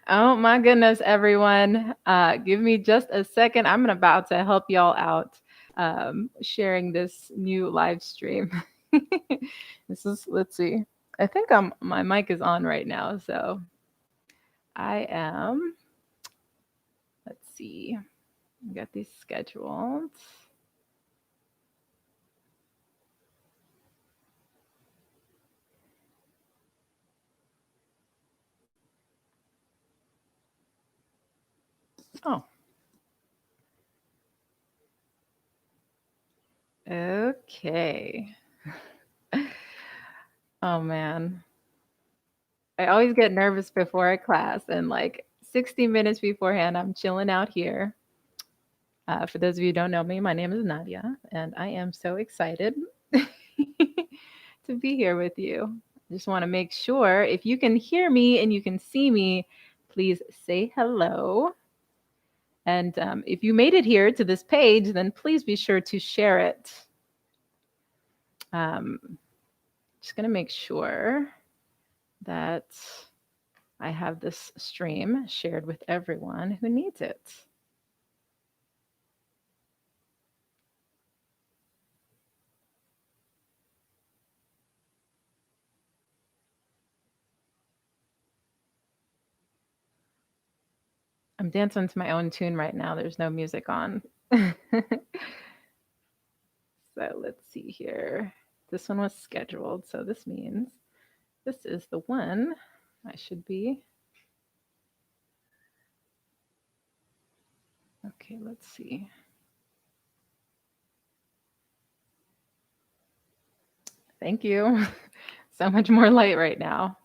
Oh my goodness, everyone. Give me just a second. I'm about to help y'all out sharing this new live stream. This is, let's see. I think my mic is on right now. So I am, let's see. I got these scheduled. Oh, okay. Oh man. I always get nervous before a class, and like 60 minutes beforehand, I'm chilling out here. For those of you who don't know me, my name is Nadia, and I am so excited to be here with you. I just want to make sure if you can hear me and you can see me, please say hello. And if you made it here to this page, then please be sure to share it. Just going to make sure that I have this stream shared with everyone who needs it. I'm dancing to my own tune right now. There's no music on. So let's see here. This one was scheduled, so this means this is the one I should be. Okay, let's see. Thank you. So much more light right now.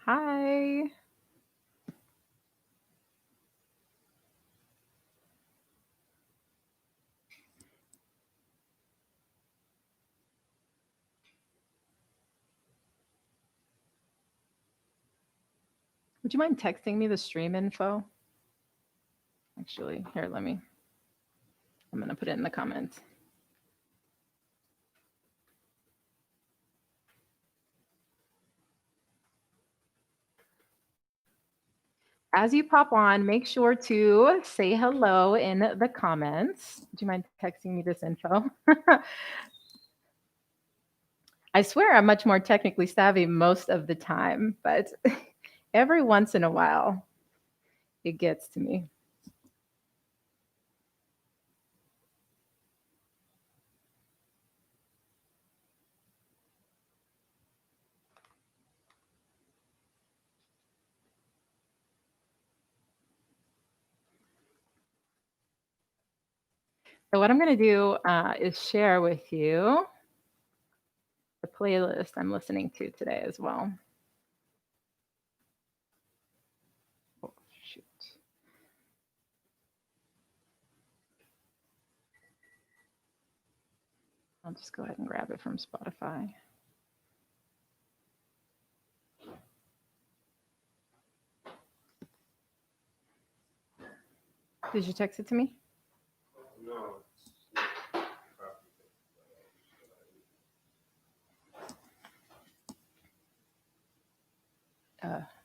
Hi. Would you mind texting me the stream info? Actually, here, I'm going to put it in the comments. As you pop on, make sure to say hello in the comments. Do you mind texting me this info? I swear I'm much more technically savvy most of the time, but every once in a while it gets to me. So what I'm going to do is share with you the playlist I'm listening to today as well. Oh, shoot. I'll just go ahead and grab it from Spotify. Did you text it to me? No.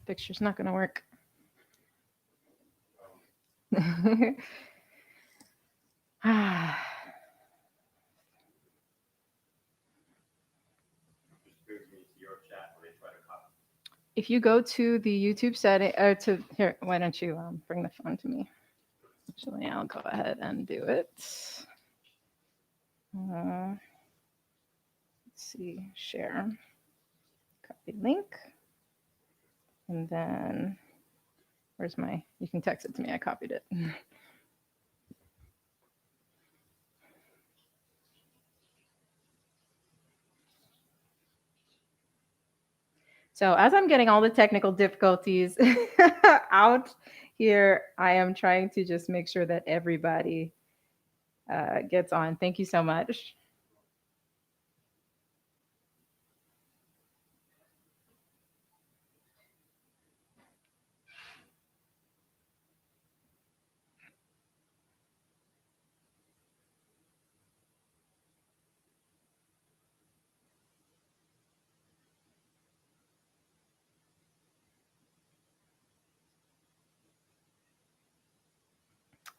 Picture's not going to work. If you go to the YouTube setting, or to here, why don't you bring the phone to me? Actually, I'll go ahead and do it. Let's see, share, copy link, and then where's my? You can text it to me. I copied it. So as I'm getting all the technical difficulties out here, I am trying to just make sure that everybody gets on. Thank you so much.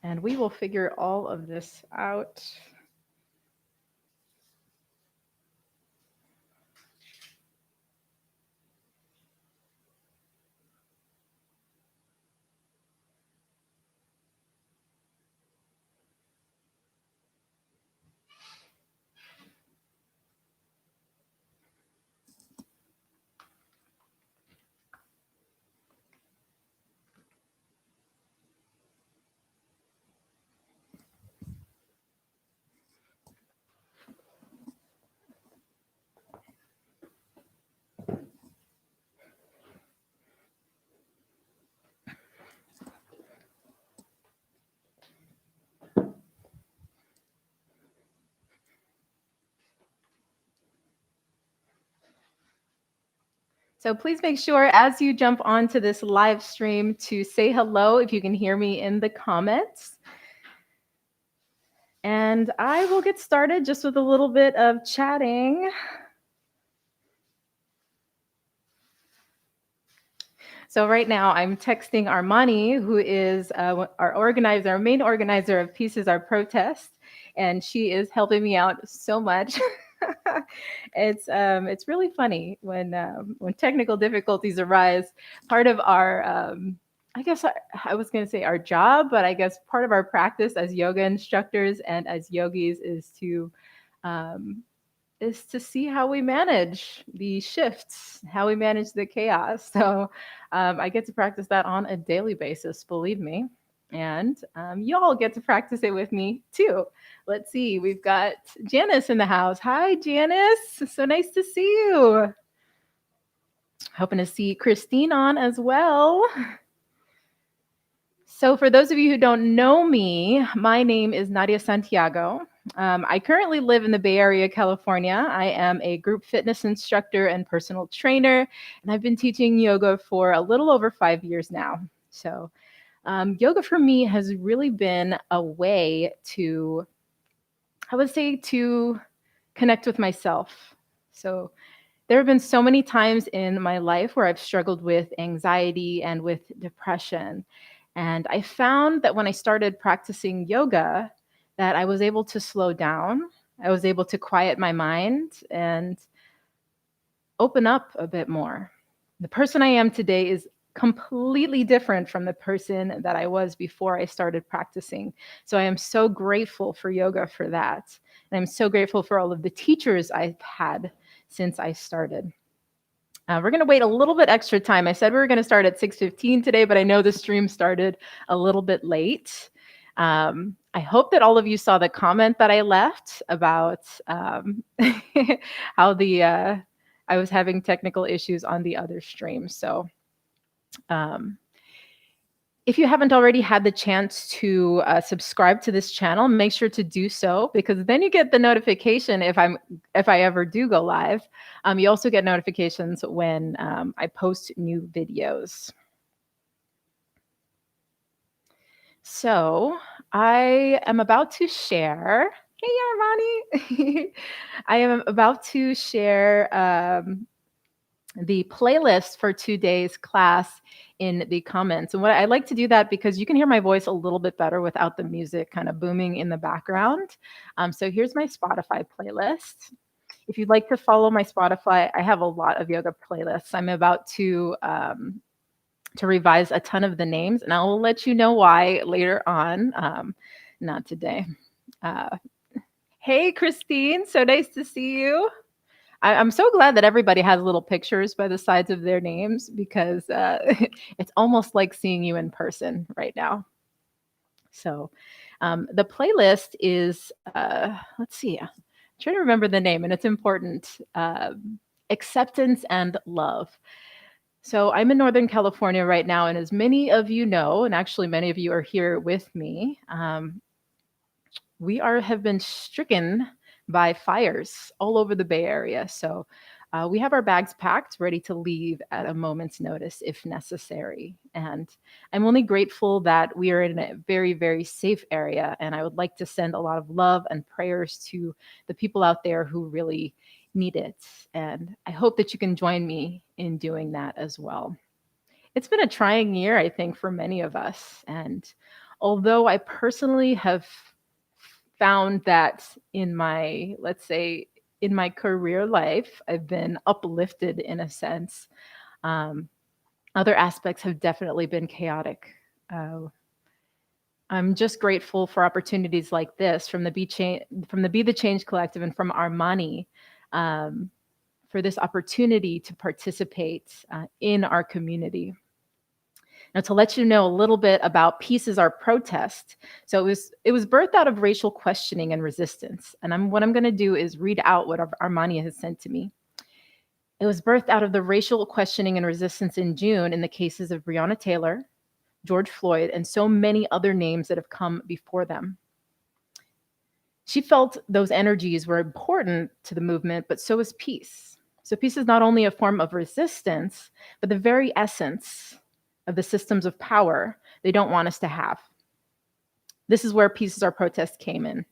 And we will figure all of this out. So please make sure as you jump onto this live stream to say hello if you can hear me in the comments. And I will get started just with a little bit of chatting. So right now I'm texting Armani, who is our organizer, our main organizer of Pieces Our Protest, and she is helping me out so much. It's really funny when technical difficulties arise. Part of our I guess I was going to say our job, but I guess part of our practice as yoga instructors and as yogis um, is to see how we manage the shifts, how we manage the chaos. So I get to practice that on a daily basis, believe me. And y'all get to practice it with me too. Let's see, we've got Janice in the house. Hi, Janice. So nice to see you. Hoping to see Christine on as well. So, for those of you who don't know me, my name is Nadia Santiago. I currently live in the Bay Area, California. I am a group fitness instructor and personal trainer, and I've been teaching yoga for a little over 5 years now. So, yoga for me has really been a way to, I would say, to connect with myself. So, there have been so many times in my life where I've struggled with anxiety and with depression. And I found that when I started practicing yoga, that I was able to slow down. I was able to quiet my mind and open up a bit more. The person I am today is completely different from the person that I was before I started practicing. So I am so grateful for yoga for that. And I'm so grateful for all of the teachers I've had since I started. We're going to wait a little bit extra time. I said we were going to start at 6:15 today, but I know the stream started a little bit late. I hope that all of you saw the comment that I left about how I was having technical issues on the other stream. So um, if you haven't already had the chance to subscribe to this channel, make sure to do so, because then you get the notification if I ever do go live. You also get notifications when I post new videos. So I am about to share. Hey, Armani. I am about to share the playlist for today's class in the comments. And what I like to do that because you can hear my voice a little bit better without the music kind of booming in the background. So here's my Spotify playlist. If you'd like to follow my Spotify, I have a lot of yoga playlists. I'm about to revise a ton of the names, and I will let you know why later on. Not today. Hey, Christine, so nice to see you. I'm so glad that everybody has little pictures by the sides of their names, because it's almost like seeing you in person right now. So the playlist is, let's see, I'm trying to remember the name, and it's important. Acceptance and Love. So I'm in Northern California right now, and as many of you know, and actually many of you are here with me, have been stricken by fires all over the Bay Area. So we have our bags packed, ready to leave at a moment's notice if necessary. And I'm only grateful that we are in a very, very safe area. And I would like to send a lot of love and prayers to the people out there who really need it. And I hope that you can join me in doing that as well. It's been a trying year, I think, for many of us. And although I personally have found that in my, let's say, in my career life, I've been uplifted in a sense. Um, Other aspects have definitely been chaotic. Uh, I'm just grateful for opportunities like this from from the Be the Change Collective and from Armani, for this opportunity to participate in our community. Now, to let you know a little bit about Peace is Our Protest. So it was birthed out of racial questioning and resistance. And what I'm going to do is read out what Armania has sent to me. It was birthed out of the racial questioning and resistance in June in the cases of Breonna Taylor, George Floyd, and so many other names that have come before them. She felt those energies were important to the movement, but so is peace. So peace is not only a form of resistance, but the very essence of the systems of power they don't want us to have. This is where Peace is Our Protest came in.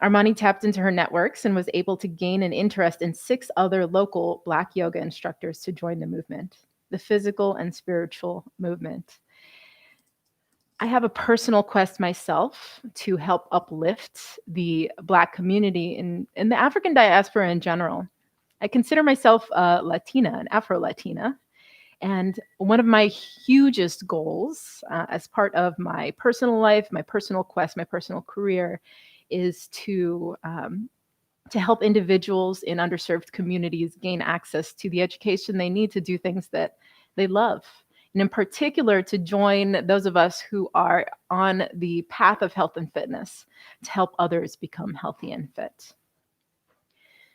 Armani tapped into her networks and was able to gain an interest in 6 other local Black yoga instructors to join the movement, the physical and spiritual movement. I have a personal quest myself to help uplift the Black community in the African diaspora in general. I consider myself a Latina, an Afro-Latina. And one of my hugest goals as part of my personal life, my personal quest, my personal career is to help individuals in underserved communities gain access to the education they need to do things that they love. And in particular, to join those of us who are on the path of health and fitness to help others become healthy and fit.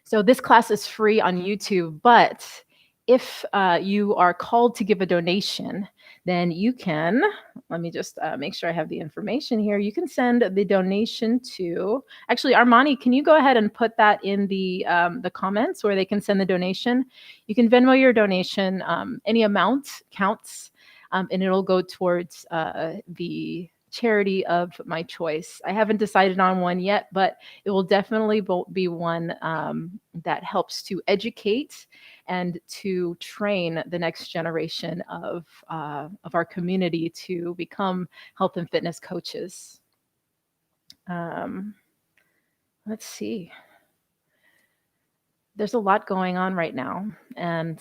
So this class is free on YouTube, but if you are called to give a donation, then you can, let me just make sure I have the information here. You can send the donation to, actually, Armani, can you go ahead and put that in the comments where they can send the donation? You can Venmo your donation. Any amount counts, and it'll go towards the charity of my choice. I haven't decided on one yet, but it will definitely be one that helps to educate and to train the next generation of our community to become health and fitness coaches. Let's see. There's a lot going on right now, and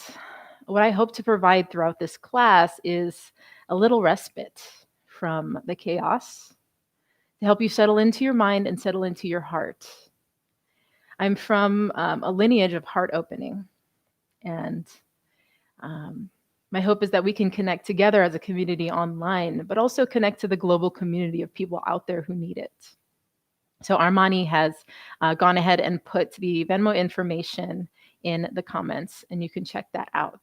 what I hope to provide throughout this class is a little respite from the chaos to help you settle into your mind and settle into your heart. I'm from a lineage of heart opening, and my hope is that we can connect together as a community online, but also connect to the global community of people out there who need it. So Armani has gone ahead and put the Venmo information in the comments, and you can check that out.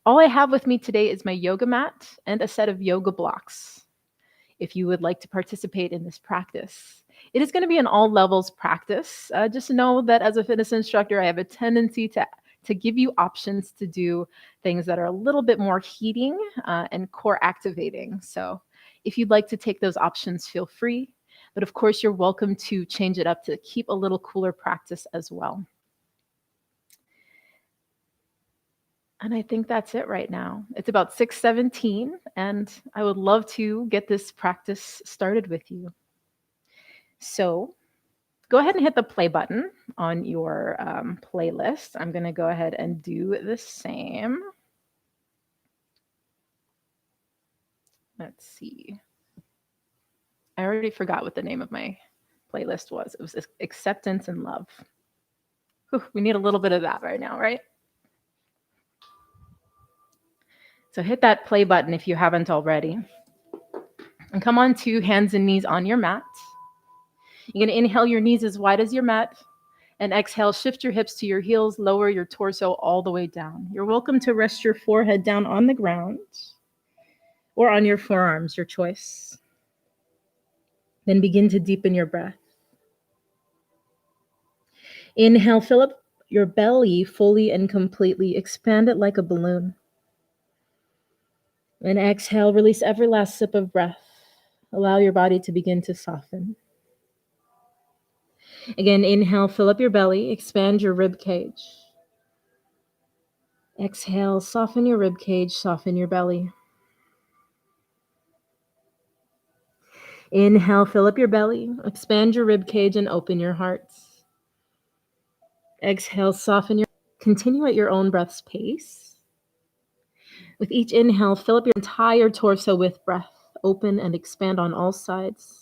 All I have with me today is my yoga mat and a set of yoga blocks. If you would like to participate in this practice, it is going to be an all levels practice. Just know that as a fitness instructor, I have a tendency to give you options to do things that are a little bit more heating and core activating. So if you'd like to take those options, feel free. But of course, you're welcome to change it up to keep a little cooler practice as well. And I think that's it right now. It's about 6:17, and I would love to get this practice started with you. So go ahead and hit the play button on your playlist. I'm going to go ahead and do the same. Let's see. I already forgot what the name of my playlist was. It was Acceptance and Love. Whew, we need a little bit of that right now, right? So hit that play button if you haven't already. And come on to hands and knees on your mat. You're going to inhale your knees as wide as your mat And exhale, shift your hips to your heels, lower your torso all the way down. You're welcome to rest your forehead down on the ground or on your forearms, your choice. Then begin to deepen your breath. Inhale, fill up your belly fully and completely. Expand it like a balloon. And exhale, release every last sip of breath. Allow your body to begin to soften. Again, inhale, fill up your belly, expand your rib cage. Exhale, soften your rib cage, soften your belly. Inhale, fill up your belly, expand your rib cage, and open your heart. Exhale, soften your. Continue at your own breath's pace. With each inhale, fill up your entire torso with breath. Open and expand on all sides.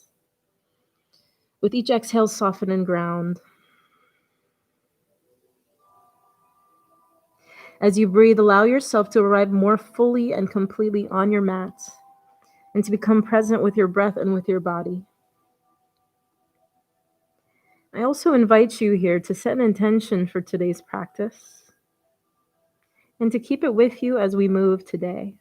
With each exhale, soften and ground. As you breathe, allow yourself to arrive more fully and completely on your mat and to become present with your breath and with your body. I also invite you here to set an intention for today's practice and to keep it with you as we move today.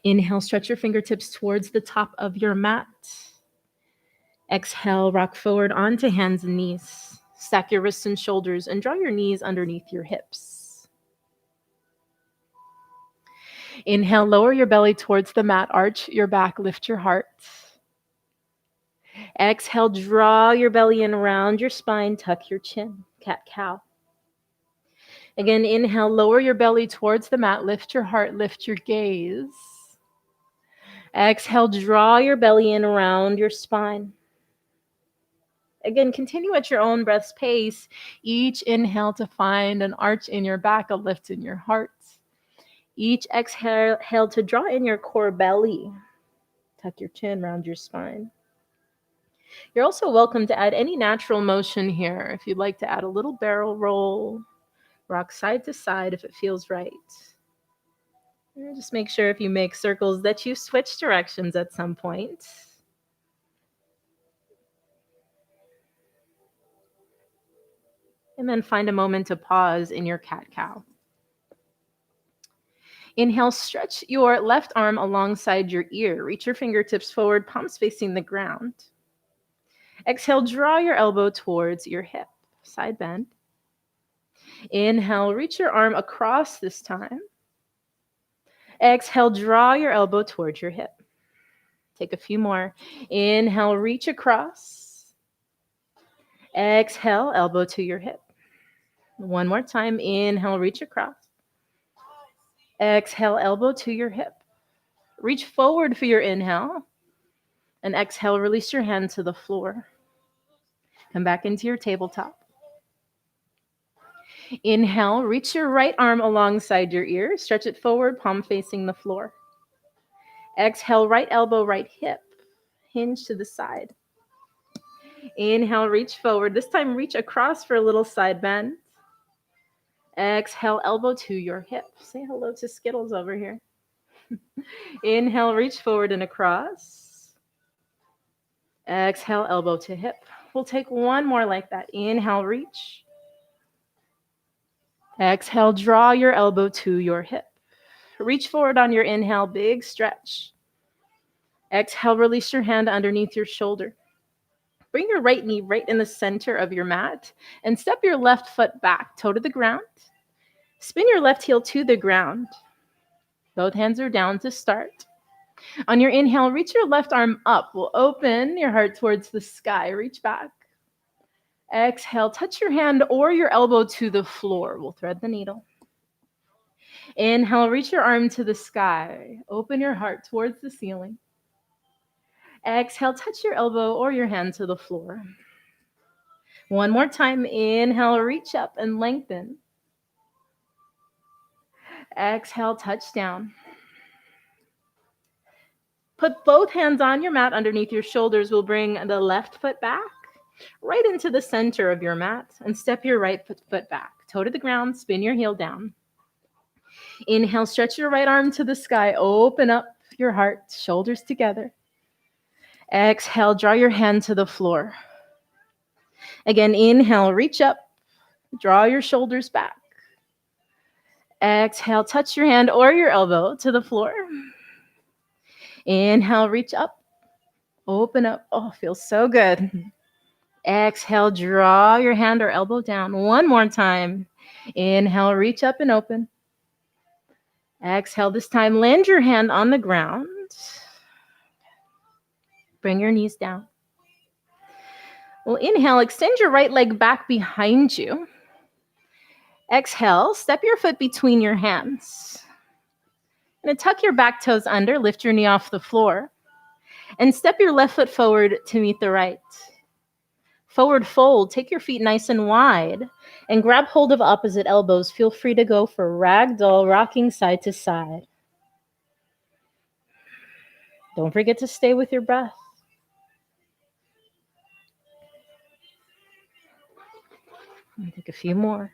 Inhale, stretch your fingertips towards the top of your mat. Exhale, rock forward onto hands and knees. Stack your wrists and shoulders and draw your knees underneath your hips. Inhale, lower your belly towards the mat, arch your back, lift your heart. Exhale, draw your belly in around your spine, tuck your chin, cat-cow. Again, inhale, lower your belly towards the mat, lift your heart, lift your gaze. Exhale, draw your belly in around your spine. Again, continue at your own breath's pace. Each inhale to find an arch in your back, a lift in your heart. Each exhale to draw in your core belly. Tuck your chin, round your spine. You're also welcome to add any natural motion here. If you'd like to add a little barrel roll, rock side to side if it feels right. And just make sure if you make circles that you switch directions at some point. And then find a moment to pause in your cat-cow. Inhale, stretch your left arm alongside your ear. Reach your fingertips forward, palms facing the ground. Exhale, draw your elbow towards your hip. Side bend. Inhale, reach your arm across this time. Exhale, draw your elbow towards your hip. Take a few more. Inhale, reach across. Exhale, elbow to your hip. One more time. Inhale, reach across. Exhale, elbow to your hip. Reach forward for your inhale. And exhale, release your hand to the floor. Come back into your tabletop. Inhale, reach your right arm alongside your ear. Stretch it forward, palm facing the floor. Exhale, right elbow, right hip. Hinge to the side. Inhale, reach forward. This time, reach across for a little side bend. Exhale, elbow to your hip. Say hello to Skittles over here. Inhale, reach forward and across. Exhale, elbow to hip. We'll take one more like that. Inhale, reach. Exhale, draw your elbow to your hip. Reach forward on your inhale, big stretch. Exhale, release your hand underneath your shoulder. Bring your right knee right in the center of your mat and step your left foot back, toe to the ground. Spin your left heel to the ground. Both hands are down to start. On your inhale, reach your left arm up. We'll open your heart towards the sky. Reach back. Exhale, touch your hand or your elbow to the floor. We'll thread the needle. Inhale, reach your arm to the sky. Open your heart towards the ceiling. Exhale, touch your elbow or your hand to the floor. One more time. Inhale, reach up and lengthen. Exhale, touch down. Put both hands on your mat underneath your shoulders. We'll bring the left foot back right into the center of your mat and step your right foot back. toe to the ground, spin your heel down. Inhale, stretch your right arm to the sky, open up your heart, shoulders together. Exhale, draw your hand to the floor. Again, inhale, reach up, draw your shoulders back. Exhale, touch your hand or your elbow to the floor. Inhale, reach up, open up. Oh, feels so good. Exhale, draw your hand or elbow down. One more time. Inhale, reach up and open. Exhale, this time land your hand on the ground. Bring your knees down. Well, inhale, extend your right leg back behind you. Exhale, step your foot between your hands. And tuck your back toes under, lift your knee off the floor. And step your left foot forward to meet the right. Forward fold, take your feet nice and wide. And grab hold of opposite elbows. Feel free to go for ragdoll, rocking side to side. Don't forget to stay with your breath. Take a few more.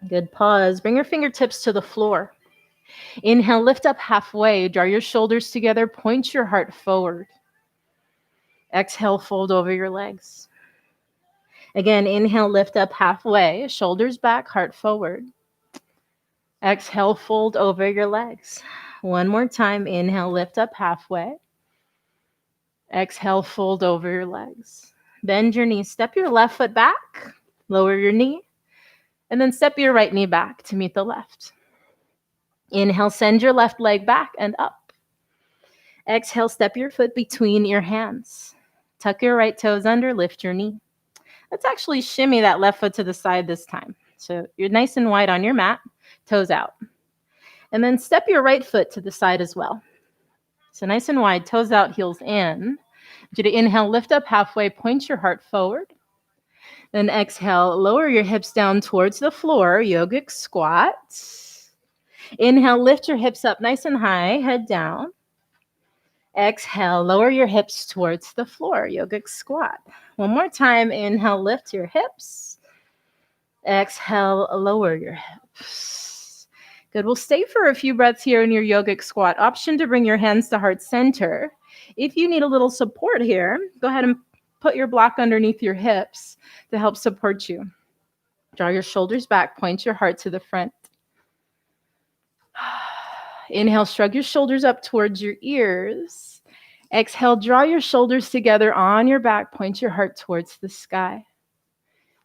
Good, pause. Bring your fingertips to the floor. Inhale, lift up halfway. Draw your shoulders together. Point your heart forward. Exhale, fold over your legs. Again, inhale, lift up halfway. Shoulders back, heart forward. Exhale, fold over your legs. One more time. Inhale, lift up halfway. Exhale, fold over your legs. Bend your knees. Step your left foot back. Lower your knee. And then step your right knee back to meet the left. Inhale, send your left leg back and up. Exhale, step your foot between your hands. Tuck your right toes under, lift your knee. Let's actually shimmy that left foot to the side this time. So you're nice and wide on your mat, toes out. And then step your right foot to the side as well. So nice and wide, toes out, heels in. You to inhale, lift up halfway, point your heart forward. Then exhale, lower your hips down towards the floor, yogic squat. Inhale, lift your hips up nice and high, head down. Exhale, lower your hips towards the floor, yogic squat. One more time, inhale, lift your hips. Exhale, lower your hips. Good, we'll stay for a few breaths here in your yogic squat. Option to bring your hands to heart center. If you need a little support here, go ahead and put your block underneath your hips to help support you. Draw your shoulders back, point your heart to the front. Inhale, shrug your shoulders up towards your ears. Exhale, draw your shoulders together on your back, point your heart towards the sky.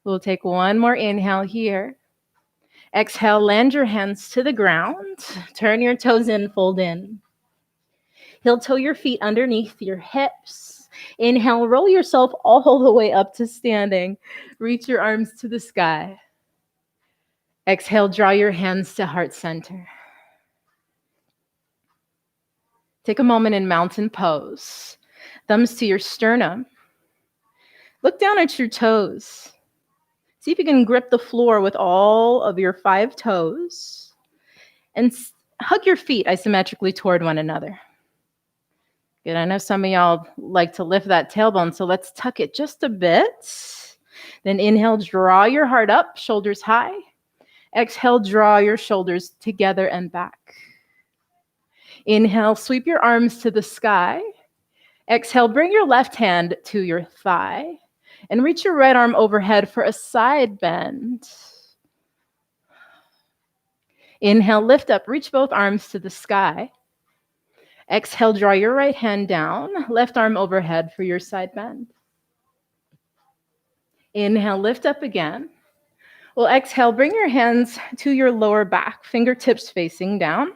We'll take one more inhale here. Exhale, land your hands to the ground. Turn your toes in, fold in. Heel toe your feet underneath your hips. Inhale, roll yourself all the way up to standing. Reach your arms to the sky. Exhale, draw your hands to heart center. Take a moment in mountain pose. Thumbs to your sternum. Look down at your toes. See if you can grip the floor with all of your 5 toes. And hug your feet isometrically toward one another. Good, I know some of y'all like to lift that tailbone, so let's tuck it just a bit. Then inhale, draw your heart up, shoulders high. Exhale, draw your shoulders together and back. Inhale, sweep your arms to the sky. Exhale, bring your left hand to your thigh and reach your right arm overhead for a side bend. Inhale, lift up, reach both arms to the sky. Exhale, draw your right hand down, left arm overhead for your side bend. Inhale, lift up again. Well, exhale, bring your hands to your lower back, fingertips facing down,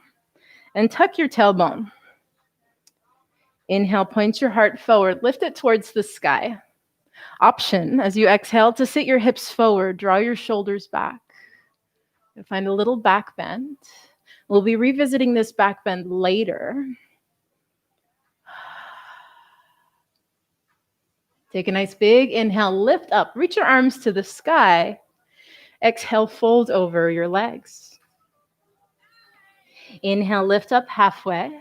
and tuck your tailbone. Inhale, point your heart forward, lift it towards the sky. Option, as you exhale, to sit your hips forward, draw your shoulders back. And find a little back bend. We'll be revisiting this back bend later. Take a nice big inhale, lift up, reach your arms to the sky. Exhale, fold over your legs. Inhale, lift up halfway.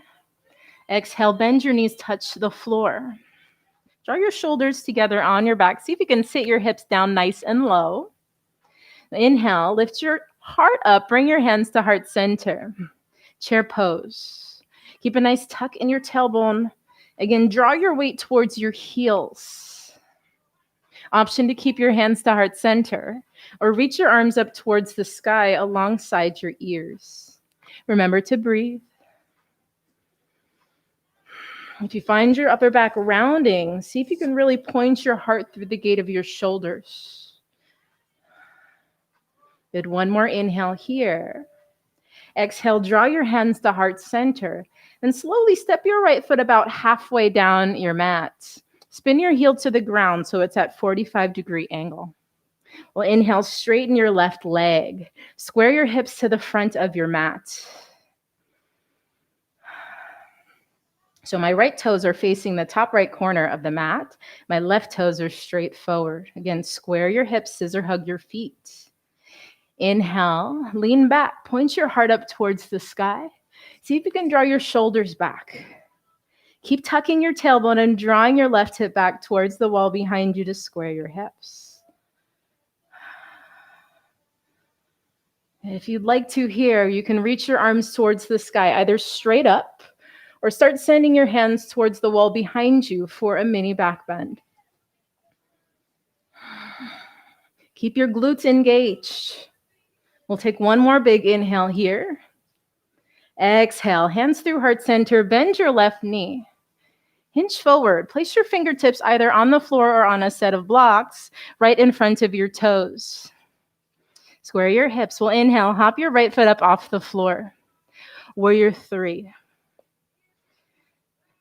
Exhale, bend your knees, touch the floor. Draw your shoulders together on your back. See if you can sit your hips down nice and low. Inhale, lift your heart up, bring your hands to heart center. Chair pose. Keep a nice tuck in your tailbone. Again, draw your weight towards your heels. Option to keep your hands to heart center or reach your arms up towards the sky alongside your ears. Remember to breathe. If you find your upper back rounding, see if you can really point your heart through the gate of your shoulders. Good. One more inhale here. Exhale, draw your hands to heart center and slowly step your right foot about halfway down your mat. Spin your heel to the ground so it's at 45-degree angle. Well, inhale, straighten your left leg. Square your hips to the front of your mat. So my right toes are facing the top right corner of the mat. My left toes are straight forward. Again, square your hips, scissor hug your feet. Inhale, lean back, point your heart up towards the sky. See if you can draw your shoulders back. Keep tucking your tailbone and drawing your left hip back towards the wall behind you to square your hips. If you'd like to here, you can reach your arms towards the sky, either straight up or start sending your hands towards the wall behind you for a mini back bend. Keep your glutes engaged. We'll take one more big inhale here. Exhale, hands through heart center, bend your left knee. Hinge forward, place your fingertips either on the floor or on a set of blocks right in front of your toes. Square your hips. We'll inhale, hop your right foot up off the floor. Warrior 3.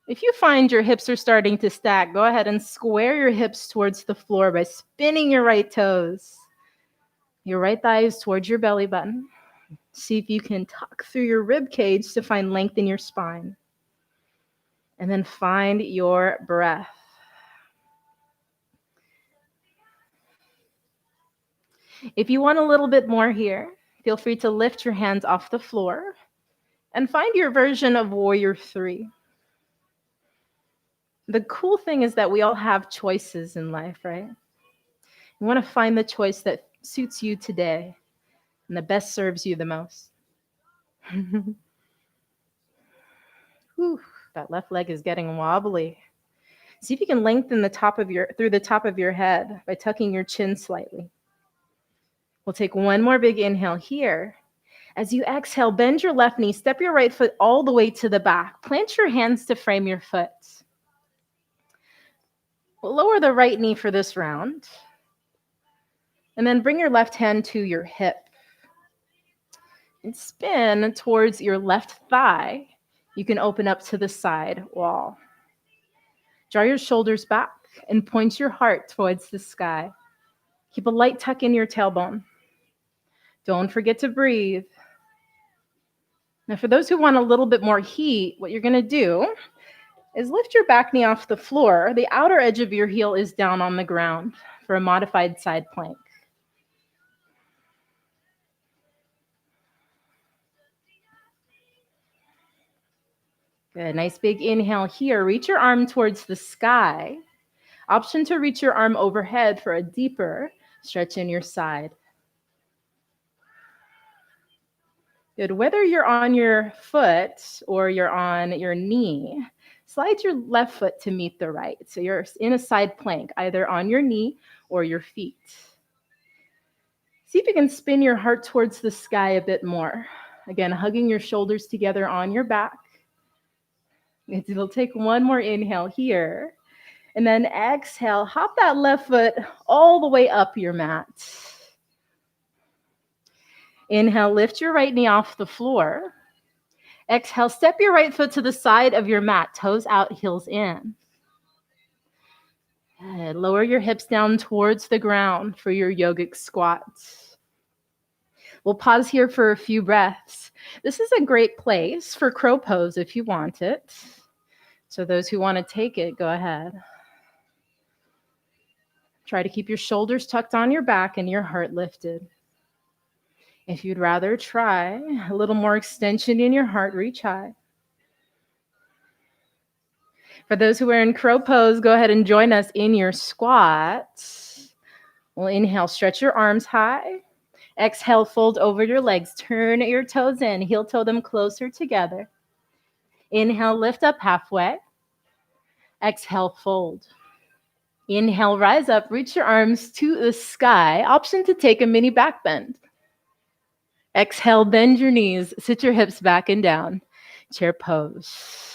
If you find your hips are starting to stack, go ahead and square your hips towards the floor by spinning your right toes. Your right thighs towards your belly button. See if you can tuck through your rib cage to find length in your spine. And then find your breath. If you want a little bit more here, feel free to lift your hands off the floor and find your version of Warrior 3. The cool thing is that we all have choices in life, right? You want to find the choice that suits you today and that best serves you the most. Whew, that left leg is getting wobbly. See if you can lengthen through the top of your head by tucking your chin slightly. We'll take one more big inhale here. As you exhale, bend your left knee, step your right foot all the way to the back. Plant your hands to frame your foot. We'll lower the right knee for this round. And then bring your left hand to your hip. And spin towards your left thigh. You can open up to the side wall. Draw your shoulders back and point your heart towards the sky. Keep a light tuck in your tailbone. Don't forget to breathe. Now, for those who want a little bit more heat, what you're going to do is lift your back knee off the floor. The outer edge of your heel is down on the ground for a modified side plank. Good. Nice big inhale here. Reach your arm towards the sky. Option to reach your arm overhead for a deeper stretch in your side. Good. Whether you're on your foot or you're on your knee, slide your left foot to meet the right. So you're in a side plank, either on your knee or your feet. See if you can spin your heart towards the sky a bit more. Again, hugging your shoulders together on your back. We'll take one more inhale here. And then exhale, hop that left foot all the way up your mat. Inhale, lift your right knee off the floor. Exhale, step your right foot to the side of your mat, toes out, heels in. Good. Lower your hips down towards the ground for your yogic squat. We'll pause here for a few breaths. This is a great place for crow pose if you want it. So those who want to take it, go ahead. Try to keep your shoulders tucked on your back and your heart lifted. If you'd rather try a little more extension in your heart, reach high. For those who are in crow pose, go ahead and join us in your squat. We'll inhale, stretch your arms high. Exhale, fold over your legs. Turn your toes in. Heel toe them closer together. Inhale, lift up halfway. Exhale, fold. Inhale, rise up. Reach your arms to the sky. Option to take a mini back bend. Exhale, bend your knees. Sit your hips back and down. Chair pose.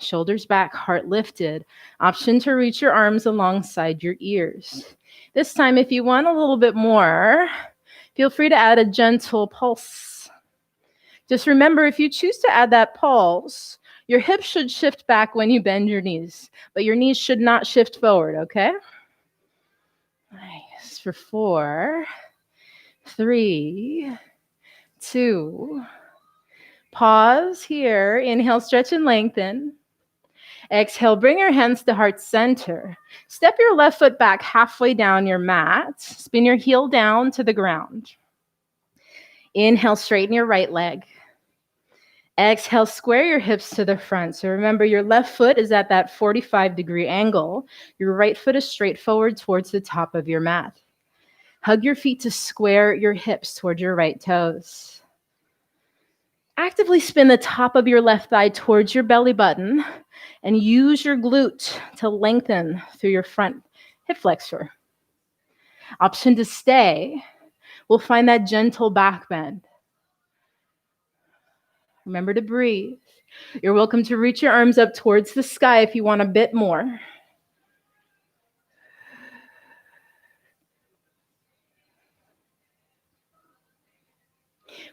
Shoulders back, heart lifted. Option to reach your arms alongside your ears. This time, if you want a little bit more, feel free to add a gentle pulse. Just remember, if you choose to add that pulse, your hips should shift back when you bend your knees, but your knees should not shift forward, okay? Nice. For 4, 3, 2. Pause here. Inhale, stretch and lengthen. Exhale, bring your hands to heart center. Step your left foot back halfway down your mat. Spin your heel down to the ground. Inhale, straighten your right leg. Exhale, square your hips to the front. So remember, your left foot is at that 45-degree angle. Your right foot is straight forward towards the top of your mat. Hug your feet to square your hips toward your right toes. Actively spin the top of your left thigh towards your belly button and use your glute to lengthen through your front hip flexor. Option to stay, we'll find that gentle back bend. Remember to breathe. You're welcome to reach your arms up towards the sky if you want a bit more.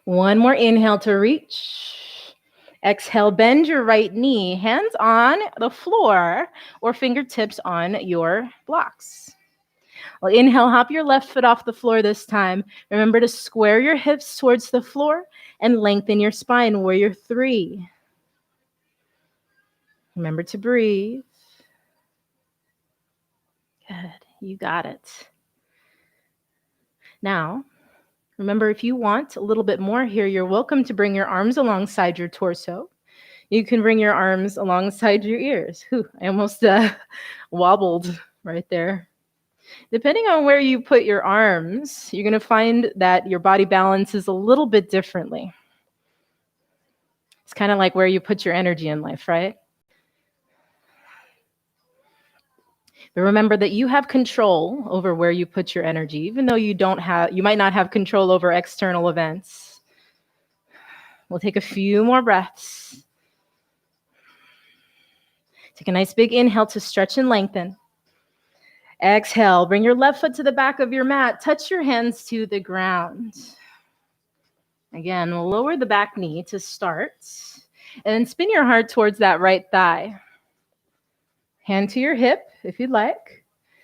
One more inhale to reach. Exhale, bend your right knee, hands on the floor or fingertips on your blocks. Well, inhale, hop your left foot off the floor this time. Remember to square your hips towards the floor and lengthen your spine, warrior 3. Remember to breathe. Good, you got it. Now, remember, if you want a little bit more here, you're welcome to bring your arms alongside your torso. You can bring your arms alongside your ears. Whew, I almost wobbled right there. Depending on where you put your arms, you're going to find that your body balances a little bit differently. It's kind of like where you put your energy in life, right? But remember that you have control over where you put your energy, even though you might not have control over external events. We'll take a few more breaths. Take a nice big inhale to stretch and lengthen. Exhale, bring your left foot to the back of your mat. Touch your hands to the ground. Again, we'll lower the back knee to start. And then spin your heart towards that right thigh. Hand to your hip if you'd like.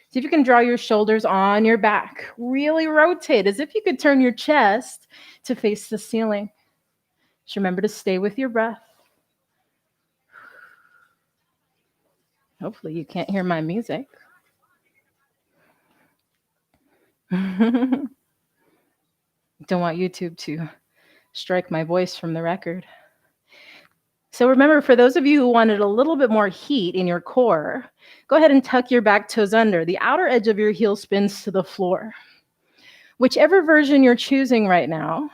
See if you can draw your shoulders on your back. Really rotate as if you could turn your chest to face the ceiling. Just remember to stay with your breath. Hopefully you can't hear my music. Don't want YouTube to strike my voice from the record. So remember, for those of you who wanted a little bit more heat in your core, go ahead and tuck your back toes under. The outer edge of your heel spins to the floor. Whichever version you're choosing right now,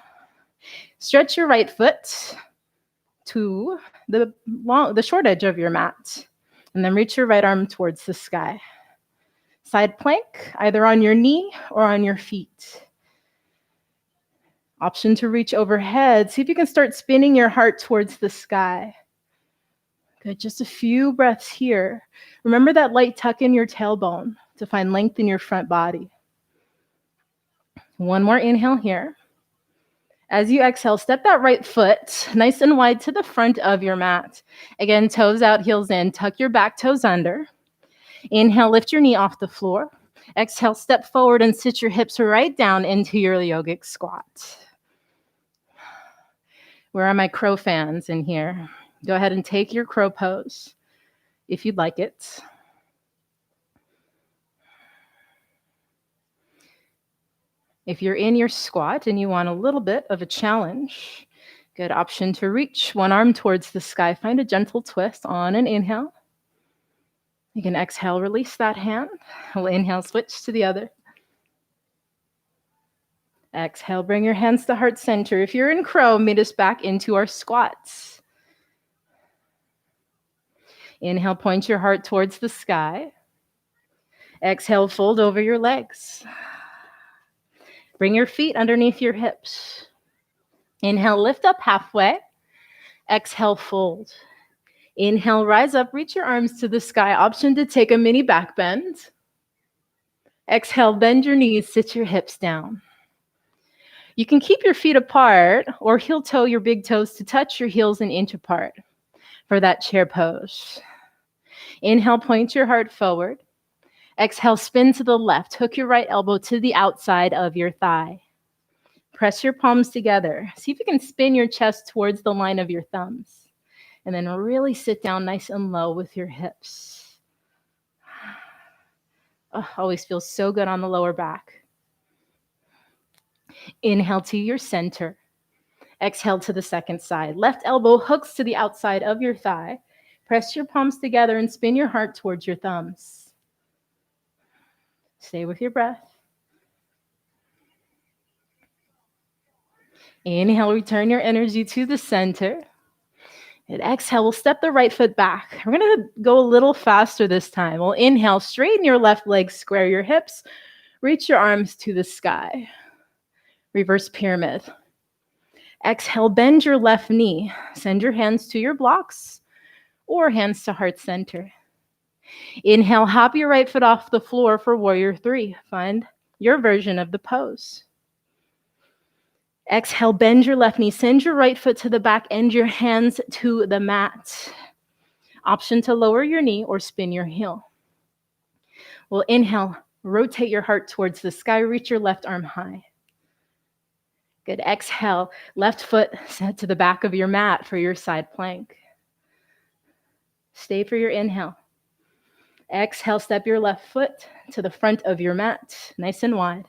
stretch your right foot to the short edge of your mat, and then reach your right arm towards the sky. Side plank, either on your knee or on your feet. Option to reach overhead. See if you can start spinning your heart towards the sky. Good, just a few breaths here. Remember that light tuck in your tailbone to find length in your front body. One more inhale here. As you exhale, step that right foot nice and wide to the front of your mat. Again, toes out, heels in. Tuck your back toes under. Inhale, lift your knee off the floor. Exhale, step forward and sit your hips right down into your yogic squat. Where are my crow fans in here? Go ahead and take your crow pose if you'd like it. If you're in your squat and you want a little bit of a challenge, Good option to reach one arm towards the sky. Find a gentle twist on an inhale. You can exhale, release that hand. We'll inhale, switch to the other. Exhale, bring your hands to heart center. If you're in crow, meet us back into our squats. Inhale, point your heart towards the sky. Exhale, fold over your legs. Bring your feet underneath your hips. Inhale, lift up halfway. Exhale, fold. Inhale, rise up, reach your arms to the sky. Option to take a mini back bend. Exhale, bend your knees, sit your hips down. You can keep your feet apart or heel toe your big toes to touch your heels an inch apart for that chair pose. Inhale, point your heart forward. Exhale, spin to the left. Hook your right elbow to the outside of your thigh. Press your palms together. See if you can spin your chest towards the line of your thumbs. And then really sit down nice and low with your hips. Oh, always feels so good on the lower back. Inhale to your center. Exhale to the second side. Left elbow hooks to the outside of your thigh. Press your palms together and spin your heart towards your thumbs. Stay with your breath. Inhale, return your energy to the center. And exhale, we'll step the right foot back. We're going to go a little faster this time. We'll inhale, straighten your left leg, square your hips, reach your arms to the sky. Reverse pyramid. Exhale, bend your left knee. Send your hands to your blocks or hands to heart center. Inhale, hop your right foot off the floor for warrior three. Find your version of the pose. Exhale, bend your left knee. Send your right foot to the back and your hands to the mat. Option to lower your knee or spin your heel. We'll inhale, rotate your heart towards the sky. Reach your left arm high. Good. Exhale, left foot set to the back of your mat for your side plank. Stay for your inhale. Exhale, step your left foot to the front of your mat, nice and wide.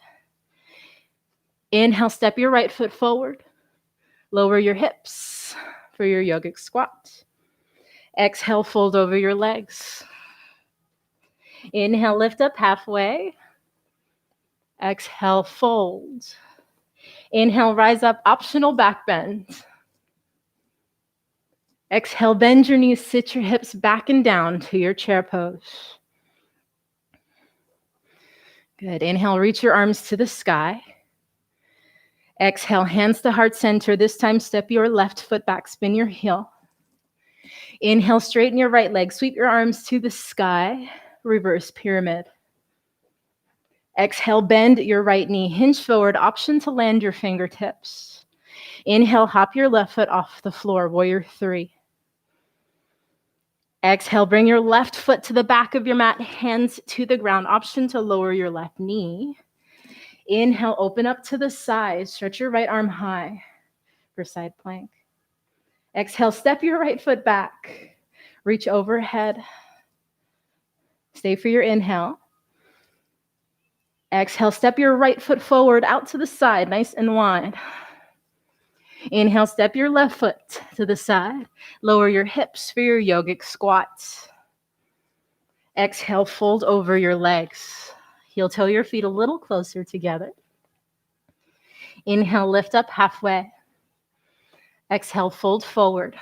Inhale, step your right foot forward. Lower your hips for your yogic squat. Exhale, fold over your legs. Inhale, lift up halfway. Exhale, fold. Inhale, rise up, optional back bend. Exhale, bend your knees, sit your hips back and down to your chair pose. Good. Inhale, reach your arms to the sky. Exhale, hands to heart center. This time, step your left foot back, spin your heel. Inhale, straighten your right leg, sweep your arms to the sky, reverse pyramid. Exhale, bend your right knee, hinge forward, option to land your fingertips. Inhale, hop your left foot off the floor, warrior three. Exhale, bring your left foot to the back of your mat, hands to the ground, option to lower your left knee. Inhale, open up to the side, stretch your right arm high for side plank. Exhale, step your right foot back, reach overhead. Stay for your inhale. Exhale, step your right foot forward out to the side, nice and wide. Inhale, step your left foot to the side. Lower your hips for your yogic squats. Exhale, fold over your legs. Heel toe your feet a little closer together. Inhale, lift up halfway. Exhale, fold forward.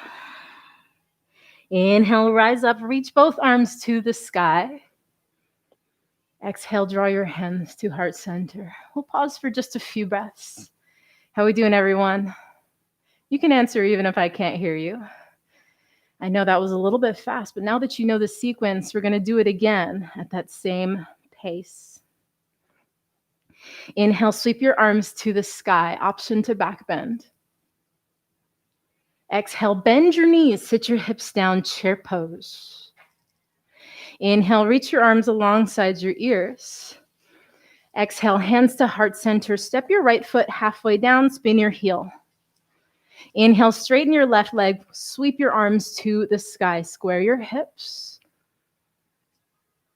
Inhale, rise up, reach both arms to the sky. Exhale, draw your hands to heart center. We'll pause for just a few breaths. How are we doing, everyone? You can answer even if I can't hear you. I know that was a little bit fast, but now that you know the sequence, we're going to do it again at that same pace. Inhale, sweep your arms to the sky, option to back bend. Exhale, bend your knees, sit your hips down, chair pose. Inhale, reach your arms alongside your ears. Exhale, hands to heart center. Step your right foot halfway down, spin your heel. Inhale, straighten your left leg, sweep your arms to the sky, square your hips.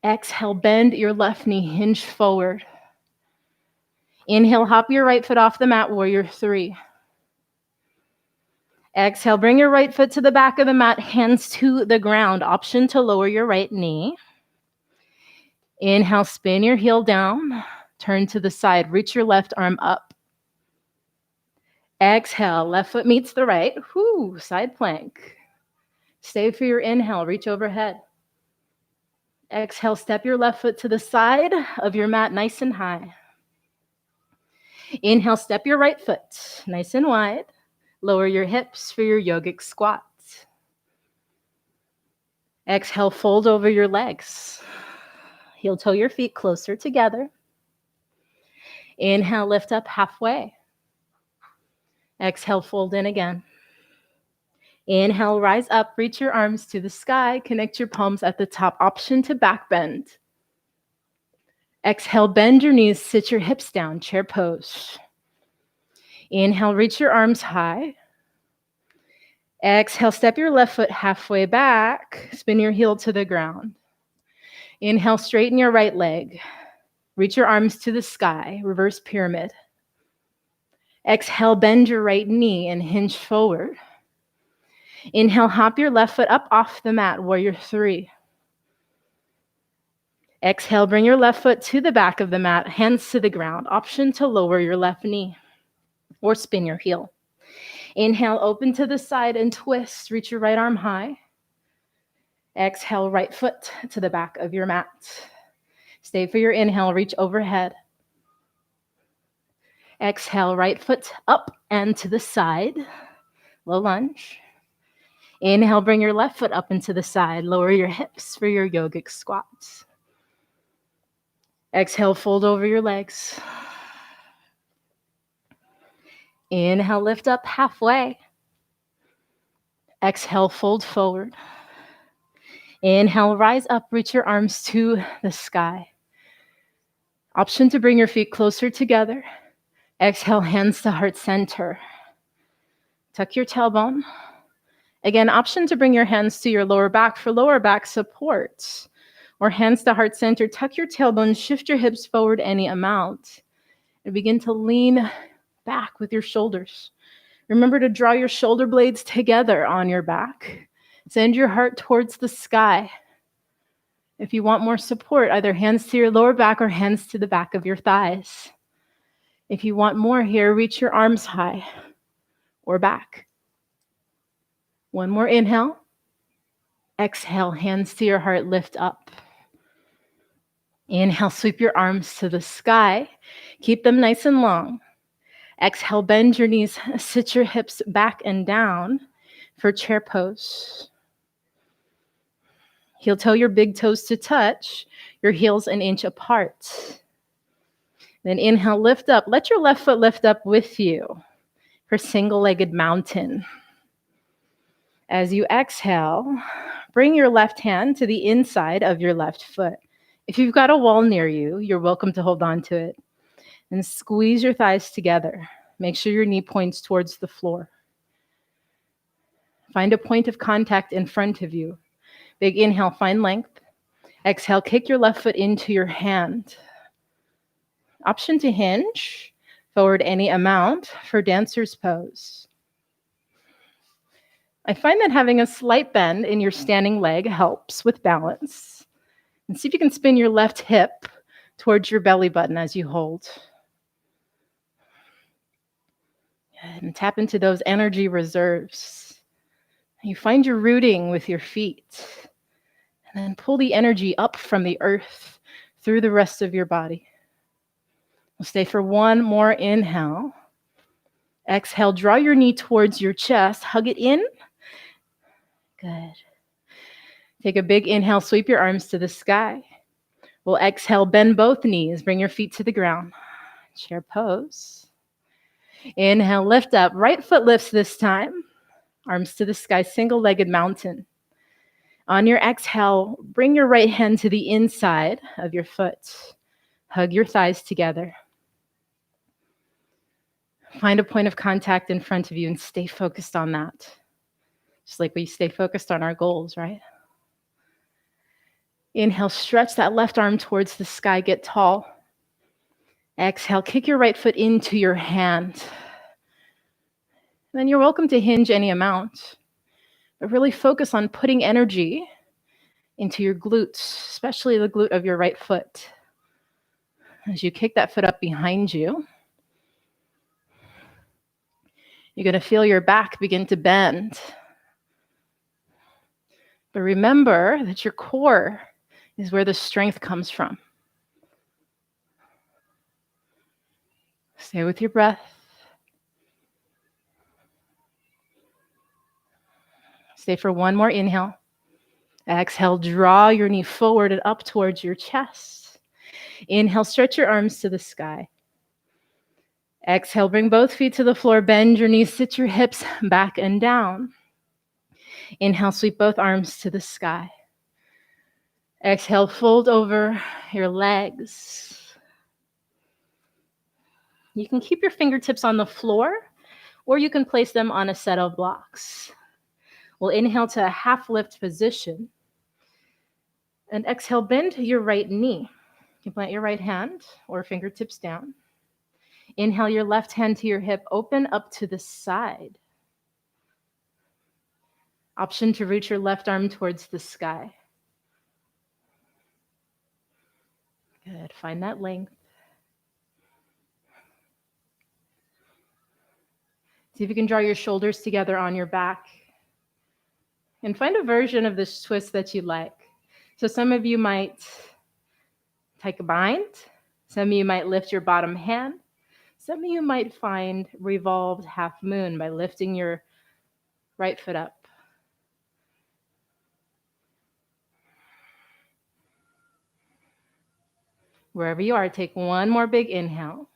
Exhale, bend your left knee, hinge forward. Inhale, hop your right foot off the mat, warrior three. Exhale, bring your right foot to the back of the mat, hands to the ground. Option to lower your right knee. Inhale, spin your heel down, turn to the side, reach your left arm up. Exhale, left foot meets the right. Whoo, side plank. Stay for your inhale, reach overhead. Exhale, step your left foot to the side of your mat, nice and high. Inhale, step your right foot, nice and wide. Lower your hips for your yogic squat. Exhale, fold over your legs. Heel toe your feet closer together. Inhale, lift up halfway. Exhale, fold in again. Inhale, rise up, reach your arms to the sky, connect your palms at the top, option to back bend. Exhale, bend your knees, sit your hips down, chair pose. Inhale, reach your arms high. Exhale, step your left foot halfway back, spin your heel to the ground. Inhale, straighten your right leg. Reach your arms to the sky, reverse pyramid. Exhale, bend your right knee and hinge forward. Inhale, hop your left foot up off the mat, warrior three. Exhale, bring your left foot to the back of the mat, hands to the ground. Option to lower your left knee or spin your heel. Inhale, open to the side and twist. Reach your right arm high. Exhale, right foot to the back of your mat. Stay for your inhale, reach overhead. Exhale, right foot up and to the side. Low lunge. Inhale, bring your left foot up and to the side. Lower your hips for your yogic squats. Exhale, fold over your legs. Inhale, lift up halfway. Exhale, fold forward. Inhale, rise up, reach your arms to the sky. Option to bring your feet closer together. Exhale, hands to heart center. Tuck your tailbone. Again, option to bring your hands to your lower back for lower back support. Or hands to heart center, tuck your tailbone, shift your hips forward any amount. And begin to lean back with your shoulders. Remember to draw your shoulder blades together on your back. Send your heart towards the sky. If you want more support, either hands to your lower back or hands to the back of your thighs. If you want more here, reach your arms high or back. One more inhale. Exhale, hands to your heart, lift up. Inhale, sweep your arms to the sky. Keep them nice and long. Exhale, bend your knees, sit your hips back and down for chair pose. Heel toe your big toes to touch, your heels an inch apart. Then inhale, lift up. Let your left foot lift up with you for single-legged mountain. As you exhale, bring your left hand to the inside of your left foot. If you've got a wall near you, you're welcome to hold on to it. And squeeze your thighs together. Make sure your knee points towards the floor. Find a point of contact in front of you. Big inhale, find length. Exhale, kick your left foot into your hand. Option to hinge, forward any amount for dancer's pose. I find that having a slight bend in your standing leg helps with balance. And see if you can spin your left hip towards your belly button as you hold. And tap into those energy reserves. You find your rooting with your feet. And then pull the energy up from the earth through the rest of your body. We'll stay for one more inhale. Exhale, draw your knee towards your chest. Hug it in. Good. Take a big inhale, sweep your arms to the sky. We'll exhale, bend both knees, bring your feet to the ground. Chair pose. Inhale, lift up. Right foot lifts this time. Arms to the sky, single-legged mountain. On your exhale, bring your right hand to the inside of your foot. Hug your thighs together. Find a point of contact in front of you and stay focused on that. Just like we stay focused on our goals, right? Inhale, stretch that left arm towards the sky, get tall. Exhale, kick your right foot into your hand. Then you're welcome to hinge any amount, but really focus on putting energy into your glutes, especially the glute of your right foot. As you kick that foot up behind you, you're going to feel your back begin to bend. But remember that your core is where the strength comes from. Stay with your breath. Stay for one more inhale. Exhale, draw your knee forward and up towards your chest. Inhale, stretch your arms to the sky. Exhale, bring both feet to the floor, bend your knees, sit your hips back and down. Inhale, sweep both arms to the sky. Exhale, fold over your legs. You can keep your fingertips on the floor, or you can place them on a set of blocks. We'll inhale to a half lift position. And exhale, bend your right knee. You can plant your right hand or fingertips down. Inhale your left hand to your hip, open up to the side. Option to reach your left arm towards the sky. Good, find that length. See if you can draw your shoulders together on your back. And find a version of this twist that you like. So some of you might take a bind. Some of you might lift your bottom hand. Some of you might find revolved half moon by lifting your right foot up. Wherever you are, take one more big inhale.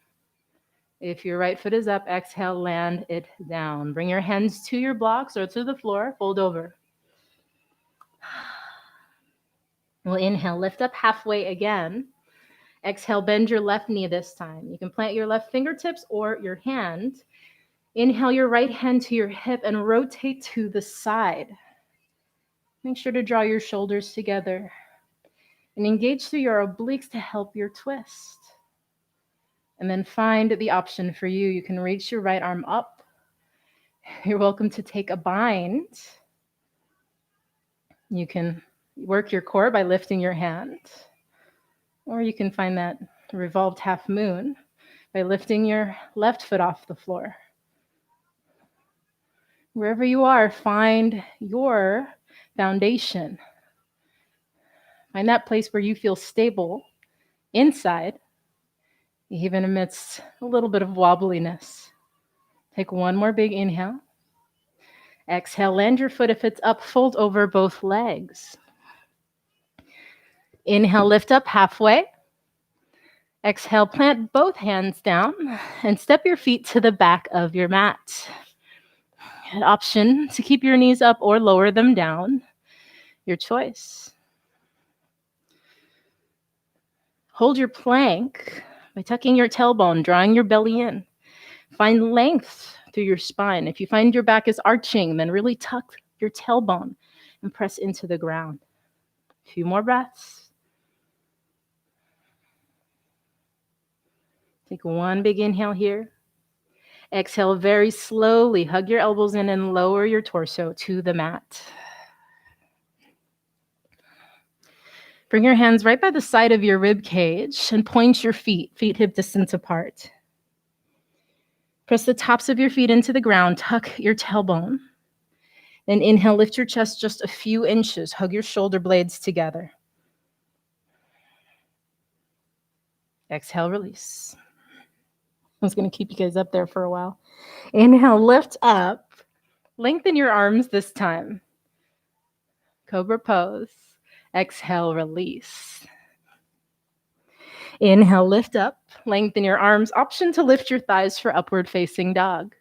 If your right foot is up, exhale, land it down. Bring your hands to your blocks or to the floor, fold over. We'll inhale, lift up halfway again. Exhale, bend your left knee this time. You can plant your left fingertips or your hand. Inhale your right hand to your hip and rotate to the side. Make sure to draw your shoulders together and engage through your obliques to help your twist. And then find the option for you. You can reach your right arm up. You're welcome to take a bind. You can work your core by lifting your hand. Or you can find that revolved half moon by lifting your left foot off the floor. Wherever you are, find your foundation. Find that place where you feel stable inside, even amidst a little bit of wobbliness. Take one more big inhale. Exhale, land your foot if it's up, fold over both legs. Inhale, lift up halfway. Exhale, plant both hands down and step your feet to the back of your mat. An option to keep your knees up or lower them down, your choice. Hold your plank by tucking your tailbone, drawing your belly in. Find length through your spine. If you find your back is arching, then really tuck your tailbone and press into the ground. A few more breaths. Take one big inhale here. Exhale very slowly. Hug your elbows in and lower your torso to the mat. Bring your hands right by the side of your rib cage and point your feet hip distance apart. Press the tops of your feet into the ground. Tuck your tailbone. Then inhale, lift your chest just a few inches. Hug your shoulder blades together. Exhale, release. I was going to keep you guys up there for a while. Inhale, lift up. Lengthen your arms this time. Cobra pose. Exhale, release. Inhale, lift up. Lengthen your arms. Option to lift your thighs for upward facing dog.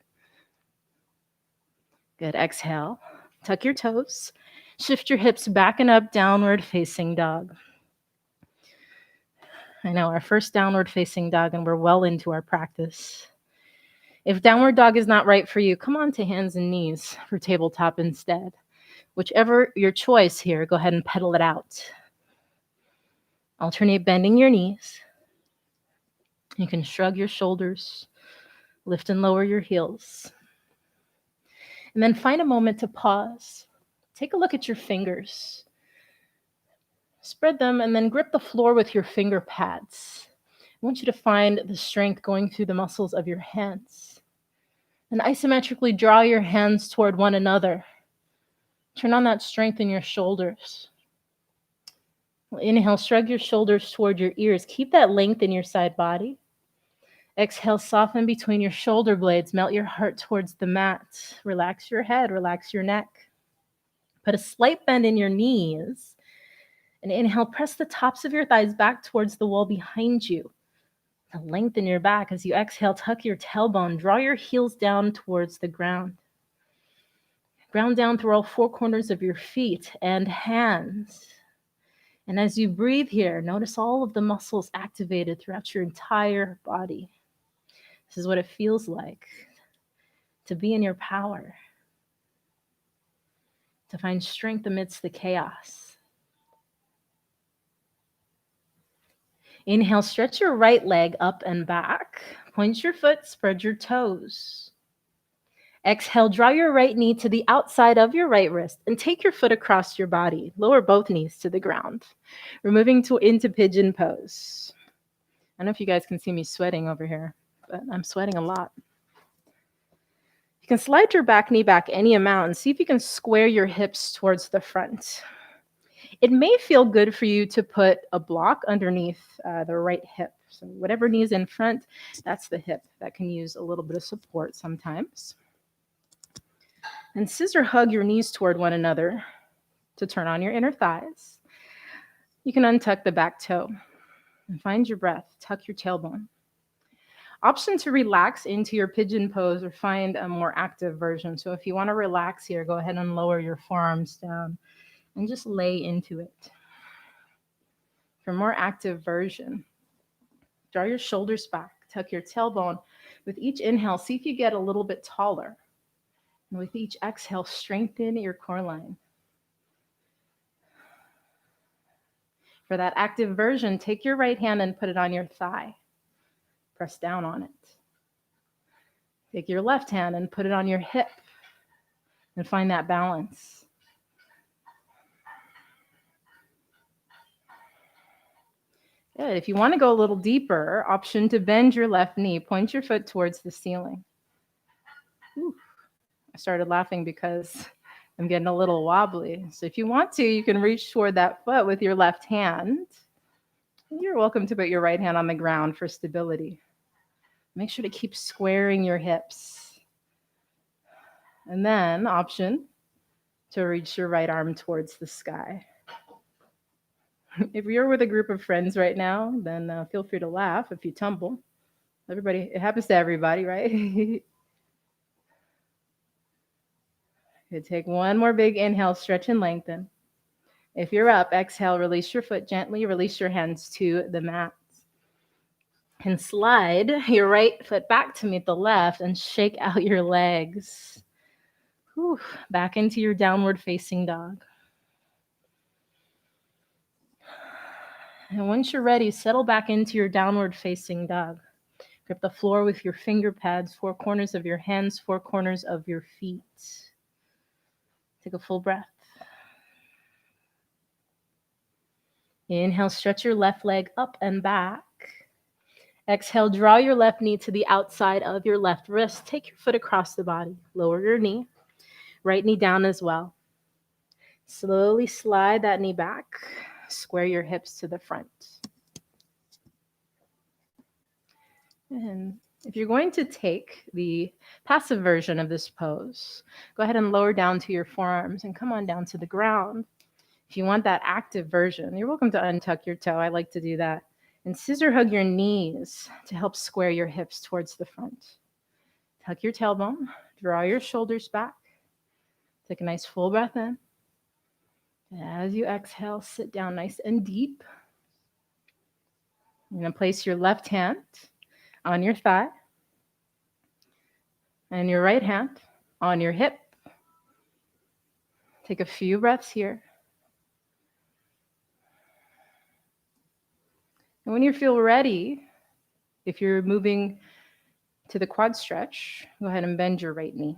Good. Exhale. Tuck your toes. Shift your hips back and up, downward facing dog. I know, our first downward facing dog, and we're well into our practice. If downward dog is not right for you, come on to hands and knees for tabletop instead. Whichever your choice here, go ahead and pedal it out. Alternate bending your knees. You can shrug your shoulders, lift and lower your heels. And then find a moment to pause. Take a look at your fingers. Spread them and then grip the floor with your finger pads. I want you to find the strength going through the muscles of your hands. And isometrically draw your hands toward one another. Turn on that strength in your shoulders. Inhale, shrug your shoulders toward your ears. Keep that length in your side body. Exhale, soften between your shoulder blades. Melt your heart towards the mat. Relax your head, relax your neck. Put a slight bend in your knees. And inhale, press the tops of your thighs back towards the wall behind you. Lengthen your back. As you exhale, tuck your tailbone. Draw your heels down towards the ground. Ground down through all four corners of your feet and hands. And as you breathe here, notice all of the muscles activated throughout your entire body. This is what it feels like to be in your power, to find strength amidst the chaos. Inhale, stretch your right leg up and back. Point your foot, spread your toes. Exhale, draw your right knee to the outside of your right wrist and take your foot across your body. Lower both knees to the ground. We're moving into pigeon pose. I don't know if you guys can see me sweating over here, but I'm sweating a lot. You can slide your back knee back any amount and see if you can square your hips towards the front. It may feel good for you to put a block underneath the right hip. So whatever knee is in front, that's the hip. That can use a little bit of support sometimes. And scissor hug your knees toward one another to turn on your inner thighs. You can untuck the back toe and find your breath. Tuck your tailbone. Option to relax into your pigeon pose or find a more active version. So if you want to relax here, go ahead and lower your forearms down and just lay into it. For a more active version, draw your shoulders back, tuck your tailbone. With each inhale, see if you get a little bit taller. And with each exhale, strengthen your core line. For that active version, take your right hand and put it on your thigh. Press down on it. Take your left hand and put it on your hip and find that balance. Good. If you want to go a little deeper, option to bend your left knee. Point your foot towards the ceiling. Ooh. I started laughing because I'm getting a little wobbly. So if you want to, you can reach toward that foot with your left hand. You're welcome to put your right hand on the ground for stability. Make sure to keep squaring your hips. And then option to reach your right arm towards the sky. If you're with a group of friends right now, then feel free to laugh if you tumble. Everybody, it happens to everybody, right? You take one more big inhale, stretch and lengthen. If you're up, exhale, release your foot gently, release your hands to the mat. And slide your right foot back to meet the left and shake out your legs. Whew, back into your downward facing dog. And once you're ready, settle back into your downward facing dog. Grip the floor with your finger pads, four corners of your hands, four corners of your feet. Take a full breath. Inhale, stretch your left leg up and back. Exhale, draw your left knee to the outside of your left wrist. Take your foot across the body. Lower your knee. Right knee down as well. Slowly slide that knee back. Square your hips to the front. And if you're going to take the passive version of this pose, go ahead and lower down to your forearms and come on down to the ground. If you want that active version, you're welcome to untuck your toe. I like to do that. And scissor hug your knees to help square your hips towards the front. Tuck your tailbone, draw your shoulders back. Take a nice full breath in. And as you exhale, sit down nice and deep. You're going to place your left hand on your thigh and your right hand on your hip. Take a few breaths here. And when you feel ready, if you're moving to the quad stretch, go ahead and bend your right knee.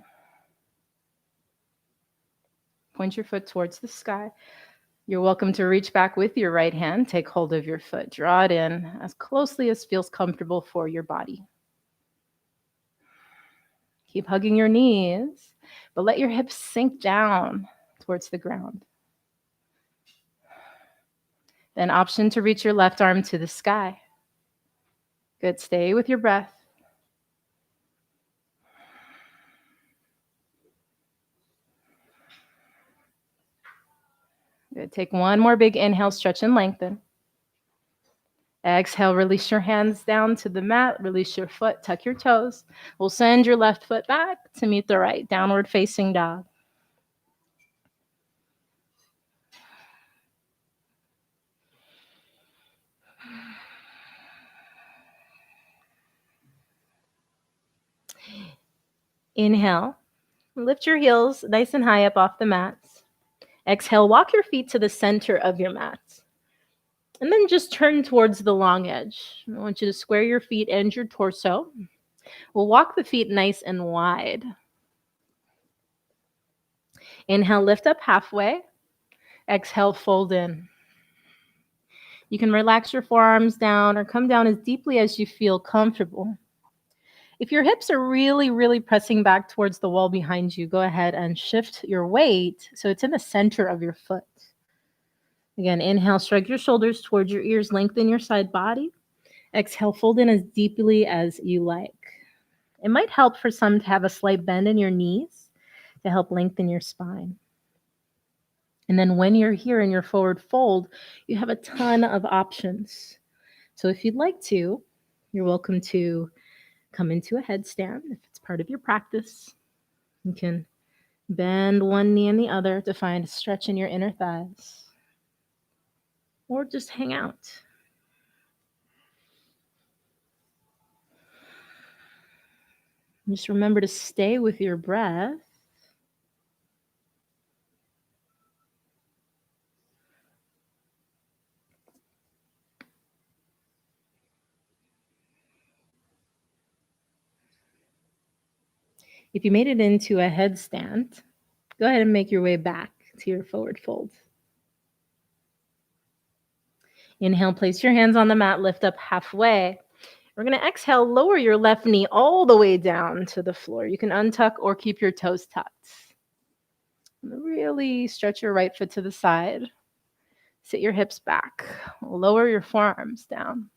Point your foot towards the sky. You're welcome to reach back with your right hand. Take hold of your foot. Draw it in as closely as feels comfortable for your body. Keep hugging your knees, but let your hips sink down towards the ground. Then option to reach your left arm to the sky. Good. Stay with your breath. Good. Take one more big inhale, stretch and lengthen. Exhale, release your hands down to the mat, release your foot, tuck your toes. We'll send your left foot back to meet the right, downward facing dog. Inhale, lift your heels nice and high up off the mats. Exhale, walk your feet to the center of your mat. And then just turn towards the long edge. I want you to square your feet and your torso. We'll walk the feet nice and wide. Inhale, lift up halfway. Exhale, fold in. You can relax your forearms down or come down as deeply as you feel comfortable. If your hips are really, really pressing back towards the wall behind you, go ahead and shift your weight so it's in the center of your foot. Again, inhale, shrug your shoulders towards your ears, lengthen your side body. Exhale, fold in as deeply as you like. It might help for some to have a slight bend in your knees to help lengthen your spine. And then when you're here in your forward fold, you have a ton of options. So if you'd like to, you're welcome to come into a headstand if it's part of your practice. You can bend one knee and the other to find a stretch in your inner thighs. Or just hang out. Just remember to stay with your breath. If you made it into a headstand, go ahead and make your way back to your forward fold. Inhale, place your hands on the mat, lift up halfway. We're going to exhale, lower your left knee all the way down to the floor. You can untuck or keep your toes tucked. Really stretch your right foot to the side. Sit your hips back. Lower your forearms down.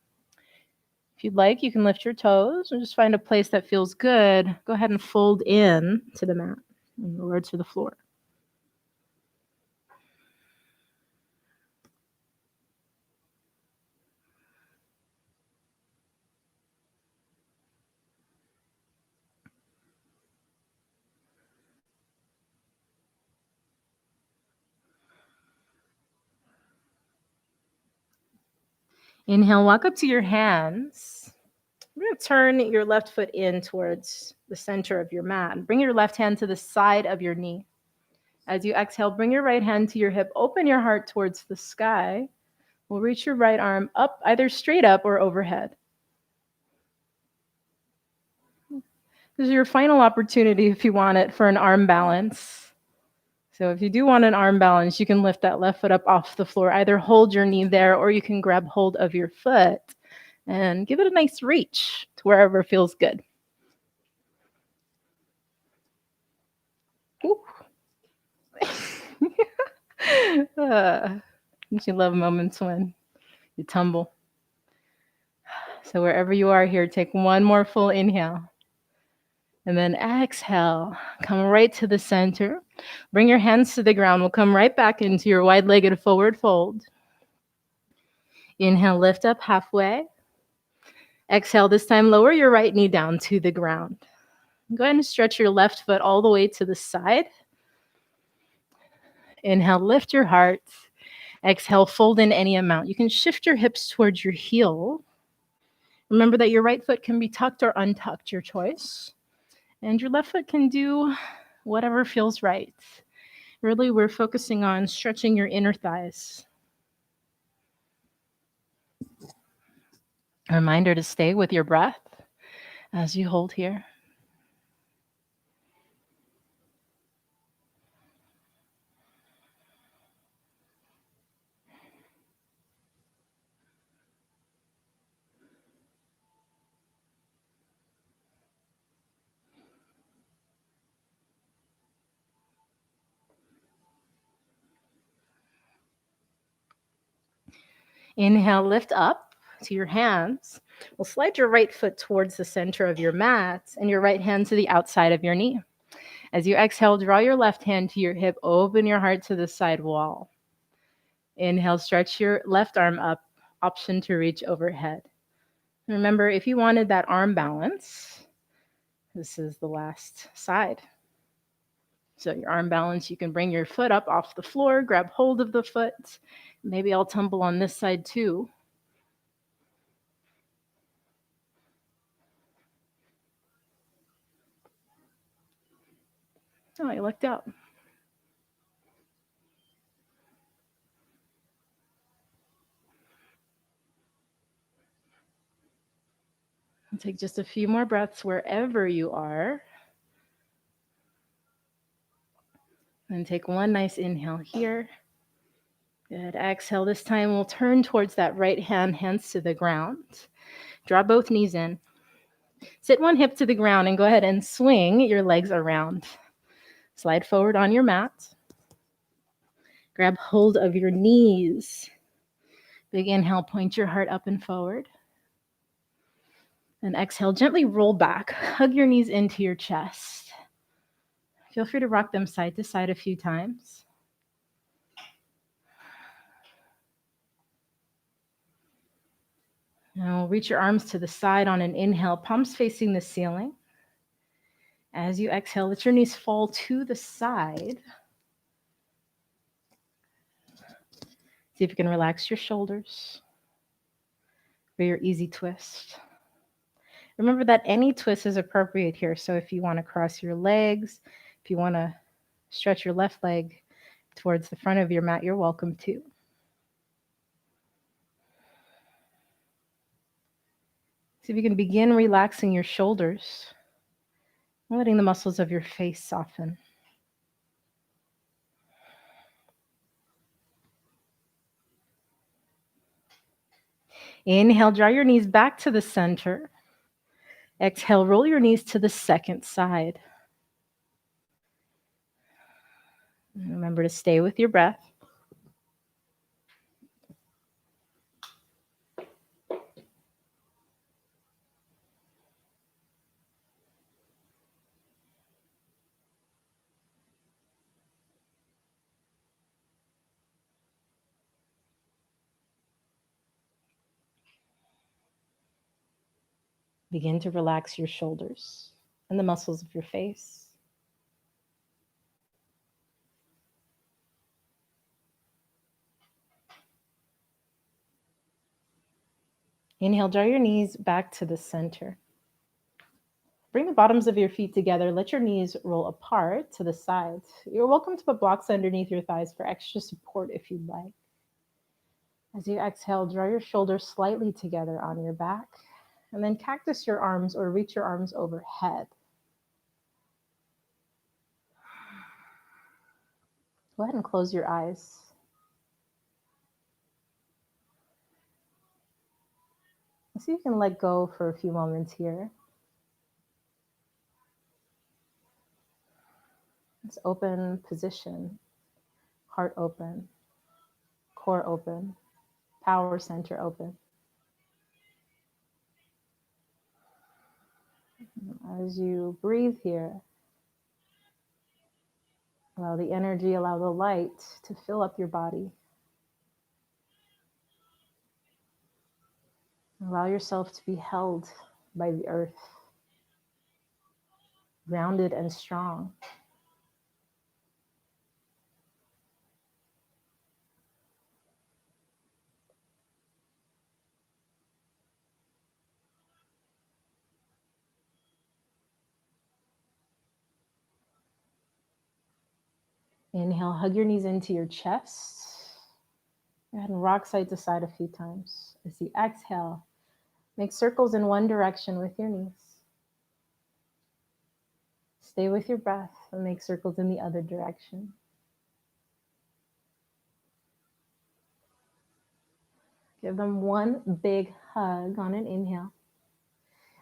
If you'd like, you can lift your toes or just find a place that feels good. Go ahead and fold in to the mat and lower to the floor. Inhale, walk up to your hands. We're going to turn your left foot in towards the center of your mat. Bring your left hand to the side of your knee. As you exhale, bring your right hand to your hip. Open your heart towards the sky. We'll reach your right arm up, either straight up or overhead. This is your final opportunity if you want it for an arm balance. So if you do want an arm balance, you can lift that left foot up off the floor. Either hold your knee there or you can grab hold of your foot and give it a nice reach to wherever feels good. Don't you love moments when you tumble? So wherever you are here, take one more full inhale. And then exhale, come right to the center. Bring your hands to the ground. We'll come right back into your wide-legged forward fold. Inhale, lift up halfway. Exhale, this time lower your right knee down to the ground. Go ahead and stretch your left foot all the way to the side. Inhale, lift your heart. Exhale, fold in any amount. You can shift your hips towards your heel. Remember that your right foot can be tucked or untucked, your choice. And your left foot can do whatever feels right. Really, we're focusing on stretching your inner thighs. A reminder to stay with your breath as you hold here. Inhale, lift up to your hands. We'll slide your right foot towards the center of your mat and your right hand to the outside of your knee. As you exhale, draw your left hand to your hip, open your heart to the side wall. Inhale, stretch your left arm up, option to reach overhead. Remember, if you wanted that arm balance, this is the last side. So your arm balance, you can bring your foot up off the floor, grab hold of the foot. Maybe I'll tumble on this side too. Oh, you lucked out. I'll take just a few more breaths wherever you are. And take one nice inhale here. Good. Exhale. This time we'll turn towards that right hand, hands to the ground. Draw both knees in. Sit one hip to the ground and go ahead and swing your legs around. Slide forward on your mat. Grab hold of your knees. Big inhale, point your heart up and forward. And exhale, gently roll back. Hug your knees into your chest. Feel free to rock them side to side a few times. Now reach your arms to the side on an inhale, palms facing the ceiling. As you exhale, let your knees fall to the side. See if you can relax your shoulders for your easy twist. Remember that any twist is appropriate here. So if you want to cross your legs, if you want to stretch your left leg towards the front of your mat, you're welcome to. See if you can begin relaxing your shoulders, letting the muscles of your face soften. Inhale, draw your knees back to the center. Exhale, roll your knees to the second side. And remember to stay with your breath. Begin to relax your shoulders and the muscles of your face. Inhale, draw your knees back to the center. Bring the bottoms of your feet together. Let your knees roll apart to the sides. You're welcome to put blocks underneath your thighs for extra support if you'd like. As you exhale, draw your shoulders slightly together on your back, and then cactus your arms or reach your arms overhead. Go ahead and close your eyes. See if you can let go for a few moments here. This open position, heart open, core open, power center open. As you breathe here, allow the energy, allow the light to fill up your body. Allow yourself to be held by the earth, grounded and strong. Inhale, hug your knees into your chest. Go ahead and rock side to side a few times. As you exhale, make circles in one direction with your knees. Stay with your breath and make circles in the other direction. Give them one big hug on an inhale.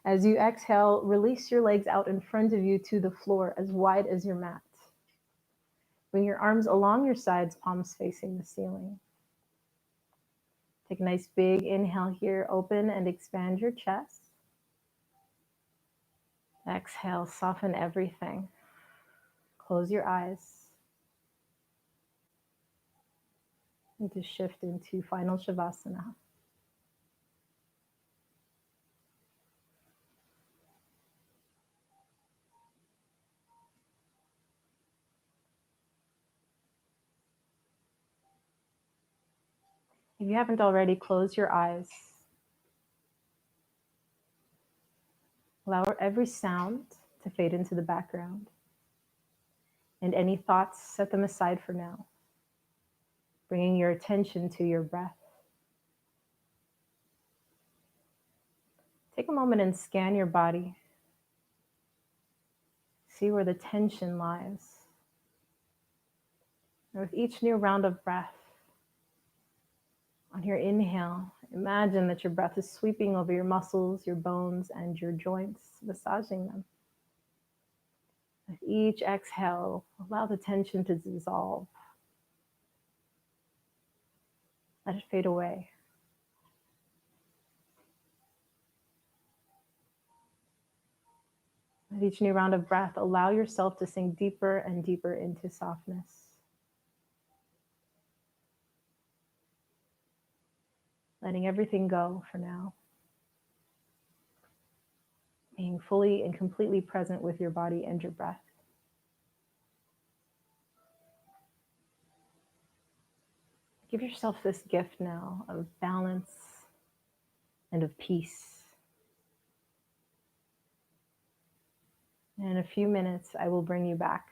As you exhale, release your legs out in front of you to the floor as wide as your mat. Bring your arms along your sides, palms facing the ceiling. Take a nice big inhale here. Open and expand your chest. Exhale, soften everything. Close your eyes. And to shift into final Shavasana. If you haven't already, close your eyes. Allow every sound to fade into the background. And any thoughts, set them aside for now. Bringing your attention to your breath. Take a moment and scan your body. See where the tension lies. And with each new round of breath, on your inhale, imagine that your breath is sweeping over your muscles, your bones, and your joints, massaging them. With each exhale, allow the tension to dissolve. Let it fade away. With each new round of breath, allow yourself to sink deeper and deeper into softness. Letting everything go for now. Being fully and completely present with your body and your breath. Give yourself this gift now of balance and of peace. And in a few minutes, I will bring you back.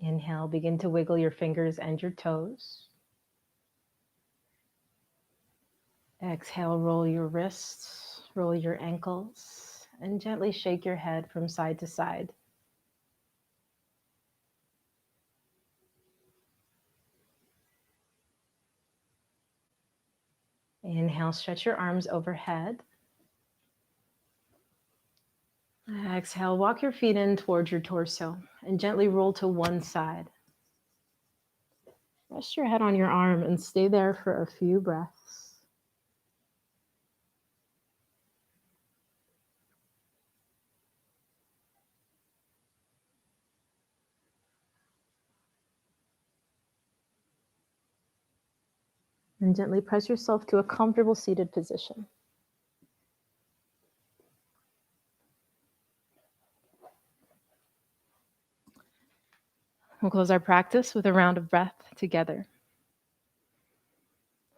Inhale, begin to wiggle your fingers and your toes. Exhale, roll your wrists, roll your ankles, and gently shake your head from side to side. Inhale, stretch your arms overhead. Exhale, walk your feet in towards your torso and gently roll to one side. Rest your head on your arm and stay there for a few breaths. And gently press yourself to a comfortable seated position. We'll close our practice with a round of breath together.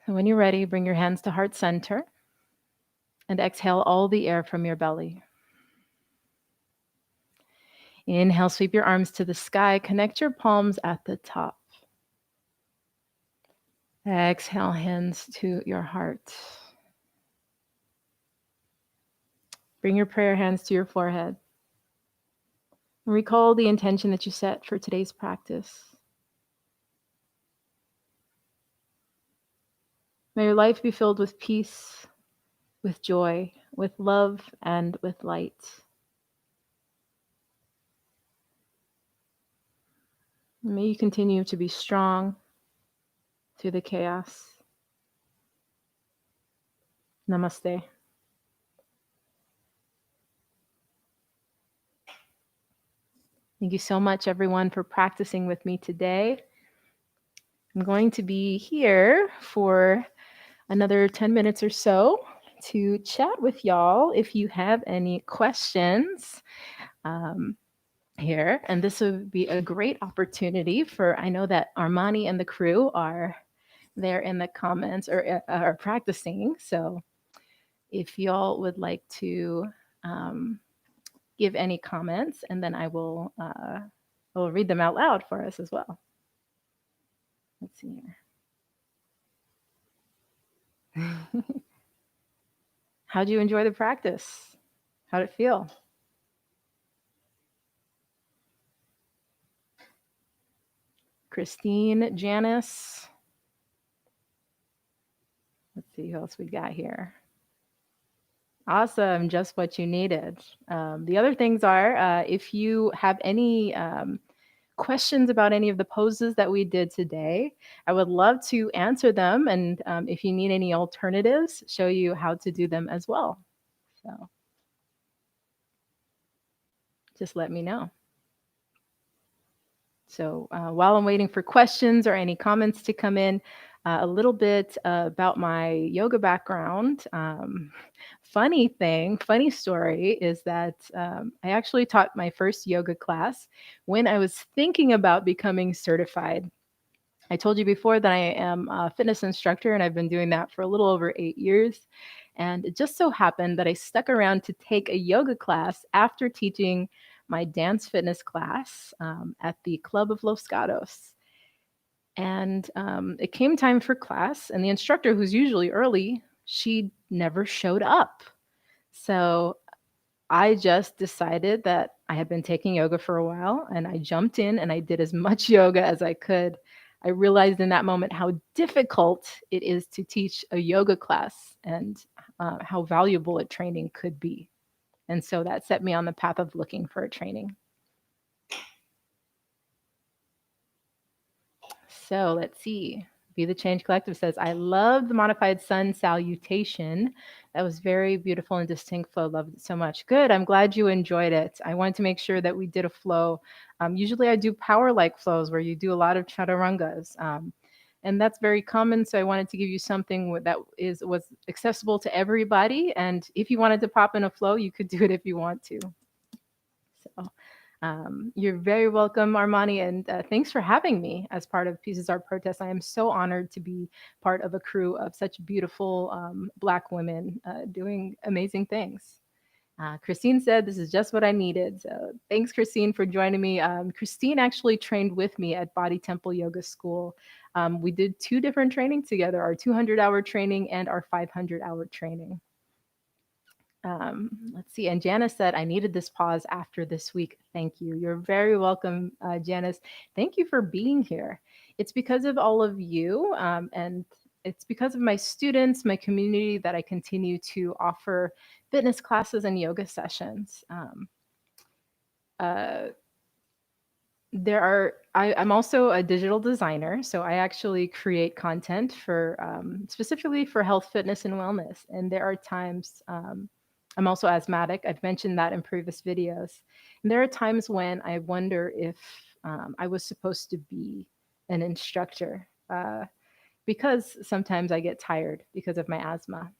So when you're ready, bring your hands to heart center and exhale all the air from your belly. Inhale, sweep your arms to the sky. Connect your palms at the top. Exhale, hands to your heart. Bring your prayer hands to your forehead. Recall the intention that you set for today's practice. May your life be filled with peace, with joy, with love, and with light. May you continue to be strong through the chaos. Namaste. Thank you so much, everyone, for practicing with me today. I'm going to be here for another 10 minutes or so to chat with y'all if you have any questions here. And this would be a great opportunity for, I know that Armani and the crew are there in the comments or are practicing. So if y'all would like to give any comments, and then I will read them out loud for us as well. Let's see here. How'd you enjoy the practice? How'd it feel? Christine, Janice. Let's see who else we got here. Awesome, just what you needed. The other things are, if you have any questions about any of the poses that we did today, I would love to answer them. And if you need any alternatives, show you how to do them as well. So just let me know. So while I'm waiting for questions or any comments to come in, a little bit about my yoga background. Funny story is that I actually taught my first yoga class when I was thinking about becoming certified. I told you before that I am a fitness instructor and I've been doing that for a little over 8 years. And it just so happened that I stuck around to take a yoga class after teaching my dance fitness class at the Club of Los Gatos. And it came time for class, and the instructor, who's usually early, she never showed up. So I just decided that I had been taking yoga for a while, and I jumped in and I did as much yoga as I could. I realized in that moment how difficult it is to teach a yoga class and how valuable a training could be. And so that set me on the path of looking for a training. So let's see. Be the Change Collective says, I love the modified sun salutation. That was very beautiful and distinct flow. Loved it so much. Good. I'm glad you enjoyed it. I wanted to make sure that we did a flow. Usually I do power-like flows where you do a lot of chaturangas. And that's very common. So I wanted to give you something that was accessible to everybody. And if you wanted to pop in a flow, you could do it if you want to. So you're very welcome, Armani, and thanks for having me as part of Pieces Art Protest. I am so honored to be part of a crew of such beautiful Black women doing amazing things. Christine said this is just what I needed. So thanks, Christine, for joining me. Christine actually trained with me at Body Temple Yoga School. We did two different trainings together, our 200-hour training and our 500-hour training. Let's see. And Janice said, I needed this pause after this week. Thank you. You're very welcome, Janice. Thank you for being here. It's because of all of you, and it's because of my students, my community, that I continue to offer fitness classes and yoga sessions. Uh, I'm also a digital designer, so I actually create content for specifically for health, fitness, and wellness. And there are times I'm also asthmatic. I've mentioned that in previous videos. And there are times when I wonder if I was supposed to be an instructor, because sometimes I get tired because of my asthma.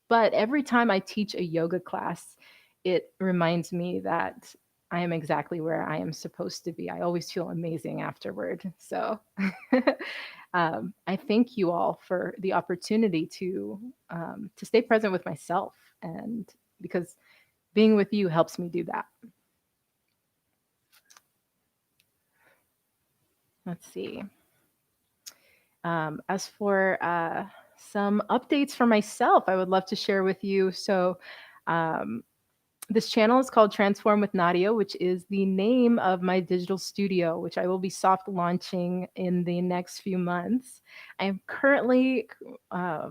But every time I teach a yoga class, it reminds me that I am exactly where I am supposed to be. I always feel amazing afterward. So I thank you all for the opportunity to stay present with myself, and because being with you helps me do that. Let's see. As for some updates for myself, I would love to share with you. So, um, this channel is called Transform with Nadia, which is the name of my digital studio, which I will be soft launching in the next few months. I am currently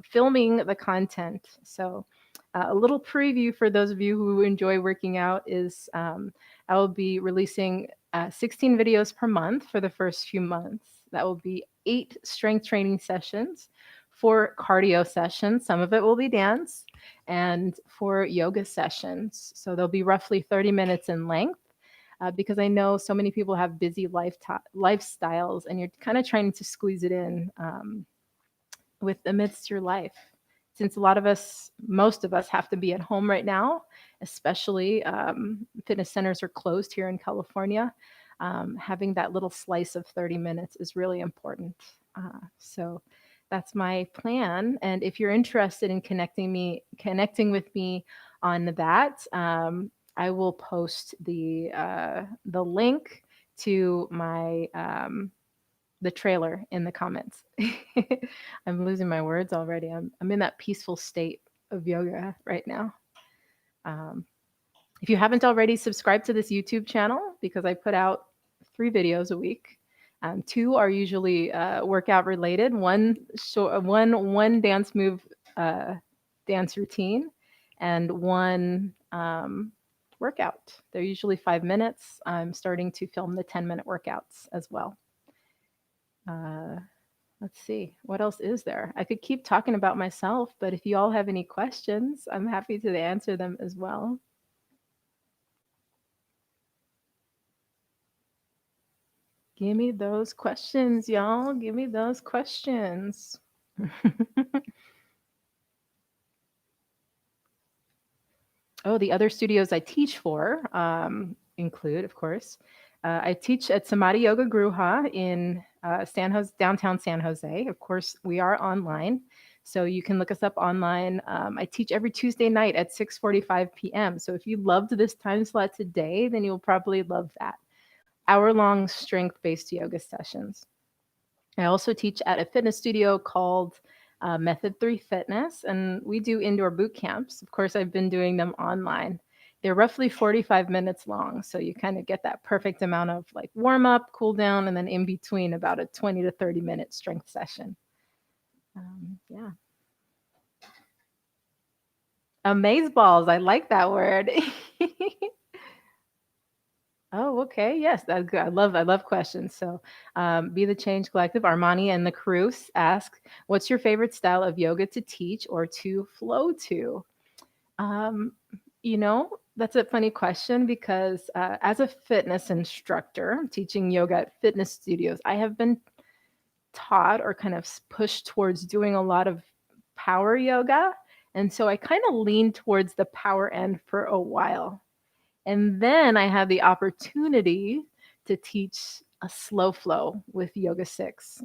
filming the content. So, a little preview for those of you who enjoy working out is I will be releasing 16 videos per month for the first few months. That will be 8 strength training sessions, 4 cardio sessions. Some of it will be dance, and 4 yoga sessions. So they'll be roughly 30 minutes in length. Because I know so many people have busy lifestyles, and you're kind of trying to squeeze it in with amidst your life. Since a lot of us, most of us, have to be at home right now, especially fitness centers are closed here in California. Having that little slice of 30 minutes is really important. So that's my plan. And if you're interested in connecting with me on that, I will post the link to my the trailer in the comments. I'm losing my words already. I'm in that peaceful state of yoga right now. Um, if you haven't already, subscribed to this YouTube channel, because I put out 3 videos a week. 2 are usually workout related. One dance move, dance routine, and one workout. They're usually 5 minutes. I'm starting to film the 10-minute workouts as well. Let's see, what else is there? I could keep talking about myself, but if you all have any questions, I'm happy to answer them as well. Give me those questions, y'all. Give me those questions. Oh, the other studios I teach for include, of course, I teach at Samadhi Yoga Gruha in downtown San Jose. Of course, we are online, so you can look us up online. I teach every Tuesday night at 6:45 p.m. So if you loved this time slot today, then you'll probably love that. Hour-long strength-based yoga sessions. I also teach at a fitness studio called Method 3 Fitness, and we do indoor boot camps. Of course, I've been doing them online. They're roughly 45 minutes long, so you kind of get that perfect amount of like warm up, cool down, and then in between about a 20 to 30 minute strength session. Yeah. Amaze balls. I like that word. Oh, okay. Yes, that's good. I love questions. So, Be the Change Collective, Armani and the crew ask, "What's your favorite style of yoga to teach or to flow to?" Um, that's a funny question because as a fitness instructor teaching yoga at fitness studios, I have been taught or kind of pushed towards doing a lot of power yoga, and so I kind of leaned towards the power end for a while. And then I had the opportunity to teach a slow flow with Yoga 6.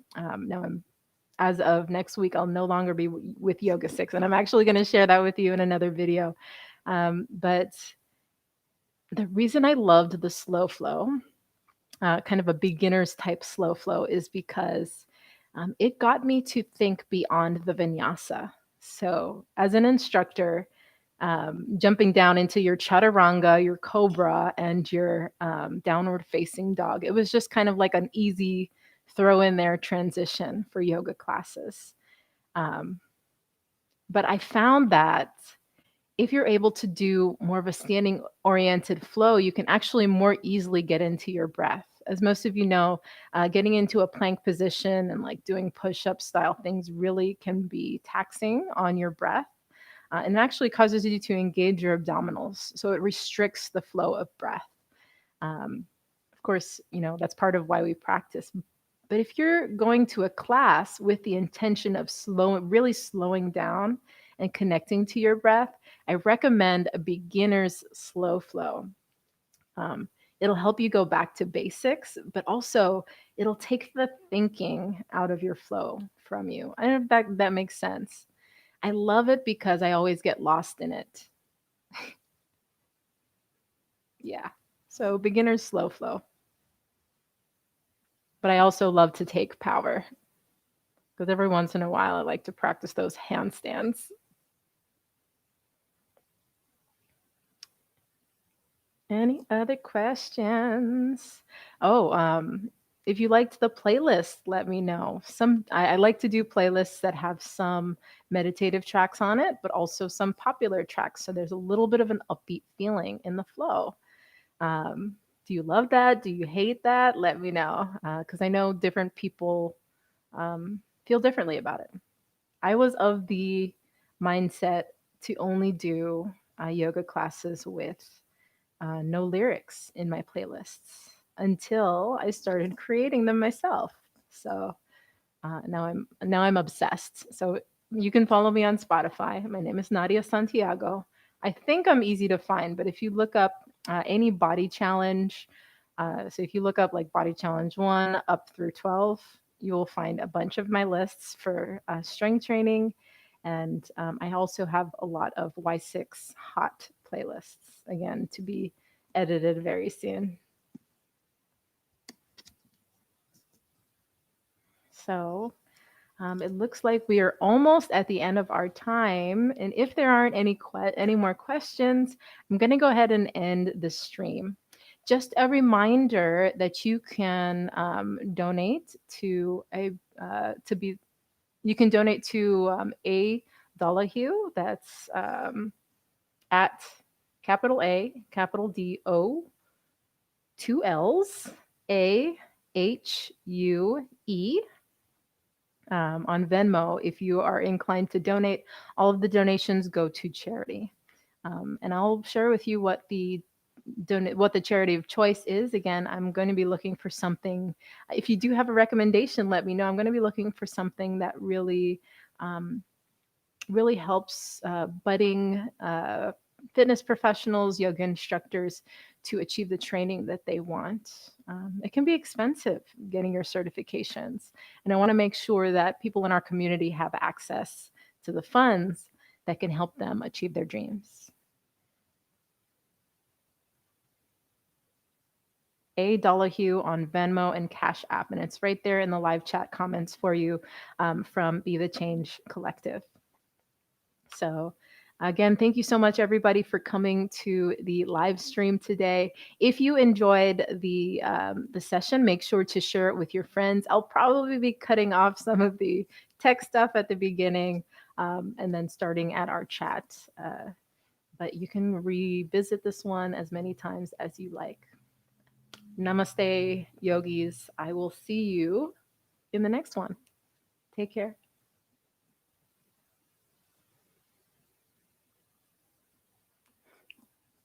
As of next week, I'll no longer be with Yoga 6, and I'm actually going to share that with you in another video. But The reason I loved the slow flow, kind of a beginner's type slow flow, is because it got me to think beyond the vinyasa. So, as an instructor, jumping down into your chaturanga, your cobra, and your downward facing dog, it was just kind of like an easy throw in there transition for yoga classes. Um, but I found that if you're able to do more of a standing oriented flow, you can actually more easily get into your breath. As most of you know, getting into a plank position and like doing push up style things really can be taxing on your breath. And it actually causes you to engage your abdominals. So it restricts the flow of breath. Um, of course, that's part of why we practice. But if you're going to a class with the intention of really slowing down and connecting to your breath, I recommend a beginner's slow flow. Um, it'll help you go back to basics, but also it'll take the thinking out of your flow from you. I don't know if that makes sense. I love it because I always get lost in it. Yeah. So beginner's slow flow. But I also love to take power because every once in a while I like to practice those handstands. Any other questions? Oh, if you liked the playlist, let me know. I like to do playlists that have some meditative tracks on it, but also some popular tracks. So there's a little bit of an upbeat feeling in the flow. Um, do you love that? Do you hate that? Let me know because I know different people feel differently about it. I was of the mindset to only do yoga classes with no lyrics in my playlists until I started creating them myself. So now I'm obsessed. So you can follow me on Spotify. My name is Nadia Santiago. I think I'm easy to find, but if you look up any body challenge, so if you look up like body challenge 1 up through 12, you will find a bunch of my lists for strength training. And I also have a lot of Y6 hot playlists, again, to be edited very soon. So it looks like we are almost at the end of our time. And if there aren't any more questions, I'm going to go ahead and end the stream. Just a reminder that you can donate to you can donate to A Dollahue. That's at capital A, capital D-O, 2 L's, AHUE, on Venmo if you are inclined to donate. All of the donations go to charity. And I'll share with you what the charity of choice is. Again, I'm going to be looking for something. If you do have a recommendation, let me know. I'm going to be looking for something that um, really helps budding fitness professionals, yoga instructors to achieve the training that they want. It can be expensive getting your certifications. And I want to make sure that people in our community have access to the funds that can help them achieve their dreams. A Dollahue on Venmo and Cash App, and it's right there in the live chat comments for you from Be the Change Collective. So again, thank you so much, everybody, for coming to the live stream today. If you enjoyed the session, make sure to share it with your friends. I'll probably be cutting off some of the tech stuff at the beginning and then starting at our chat. But you can revisit this one as many times as you like. Namaste, yogis. I will see you in the next one. Take care.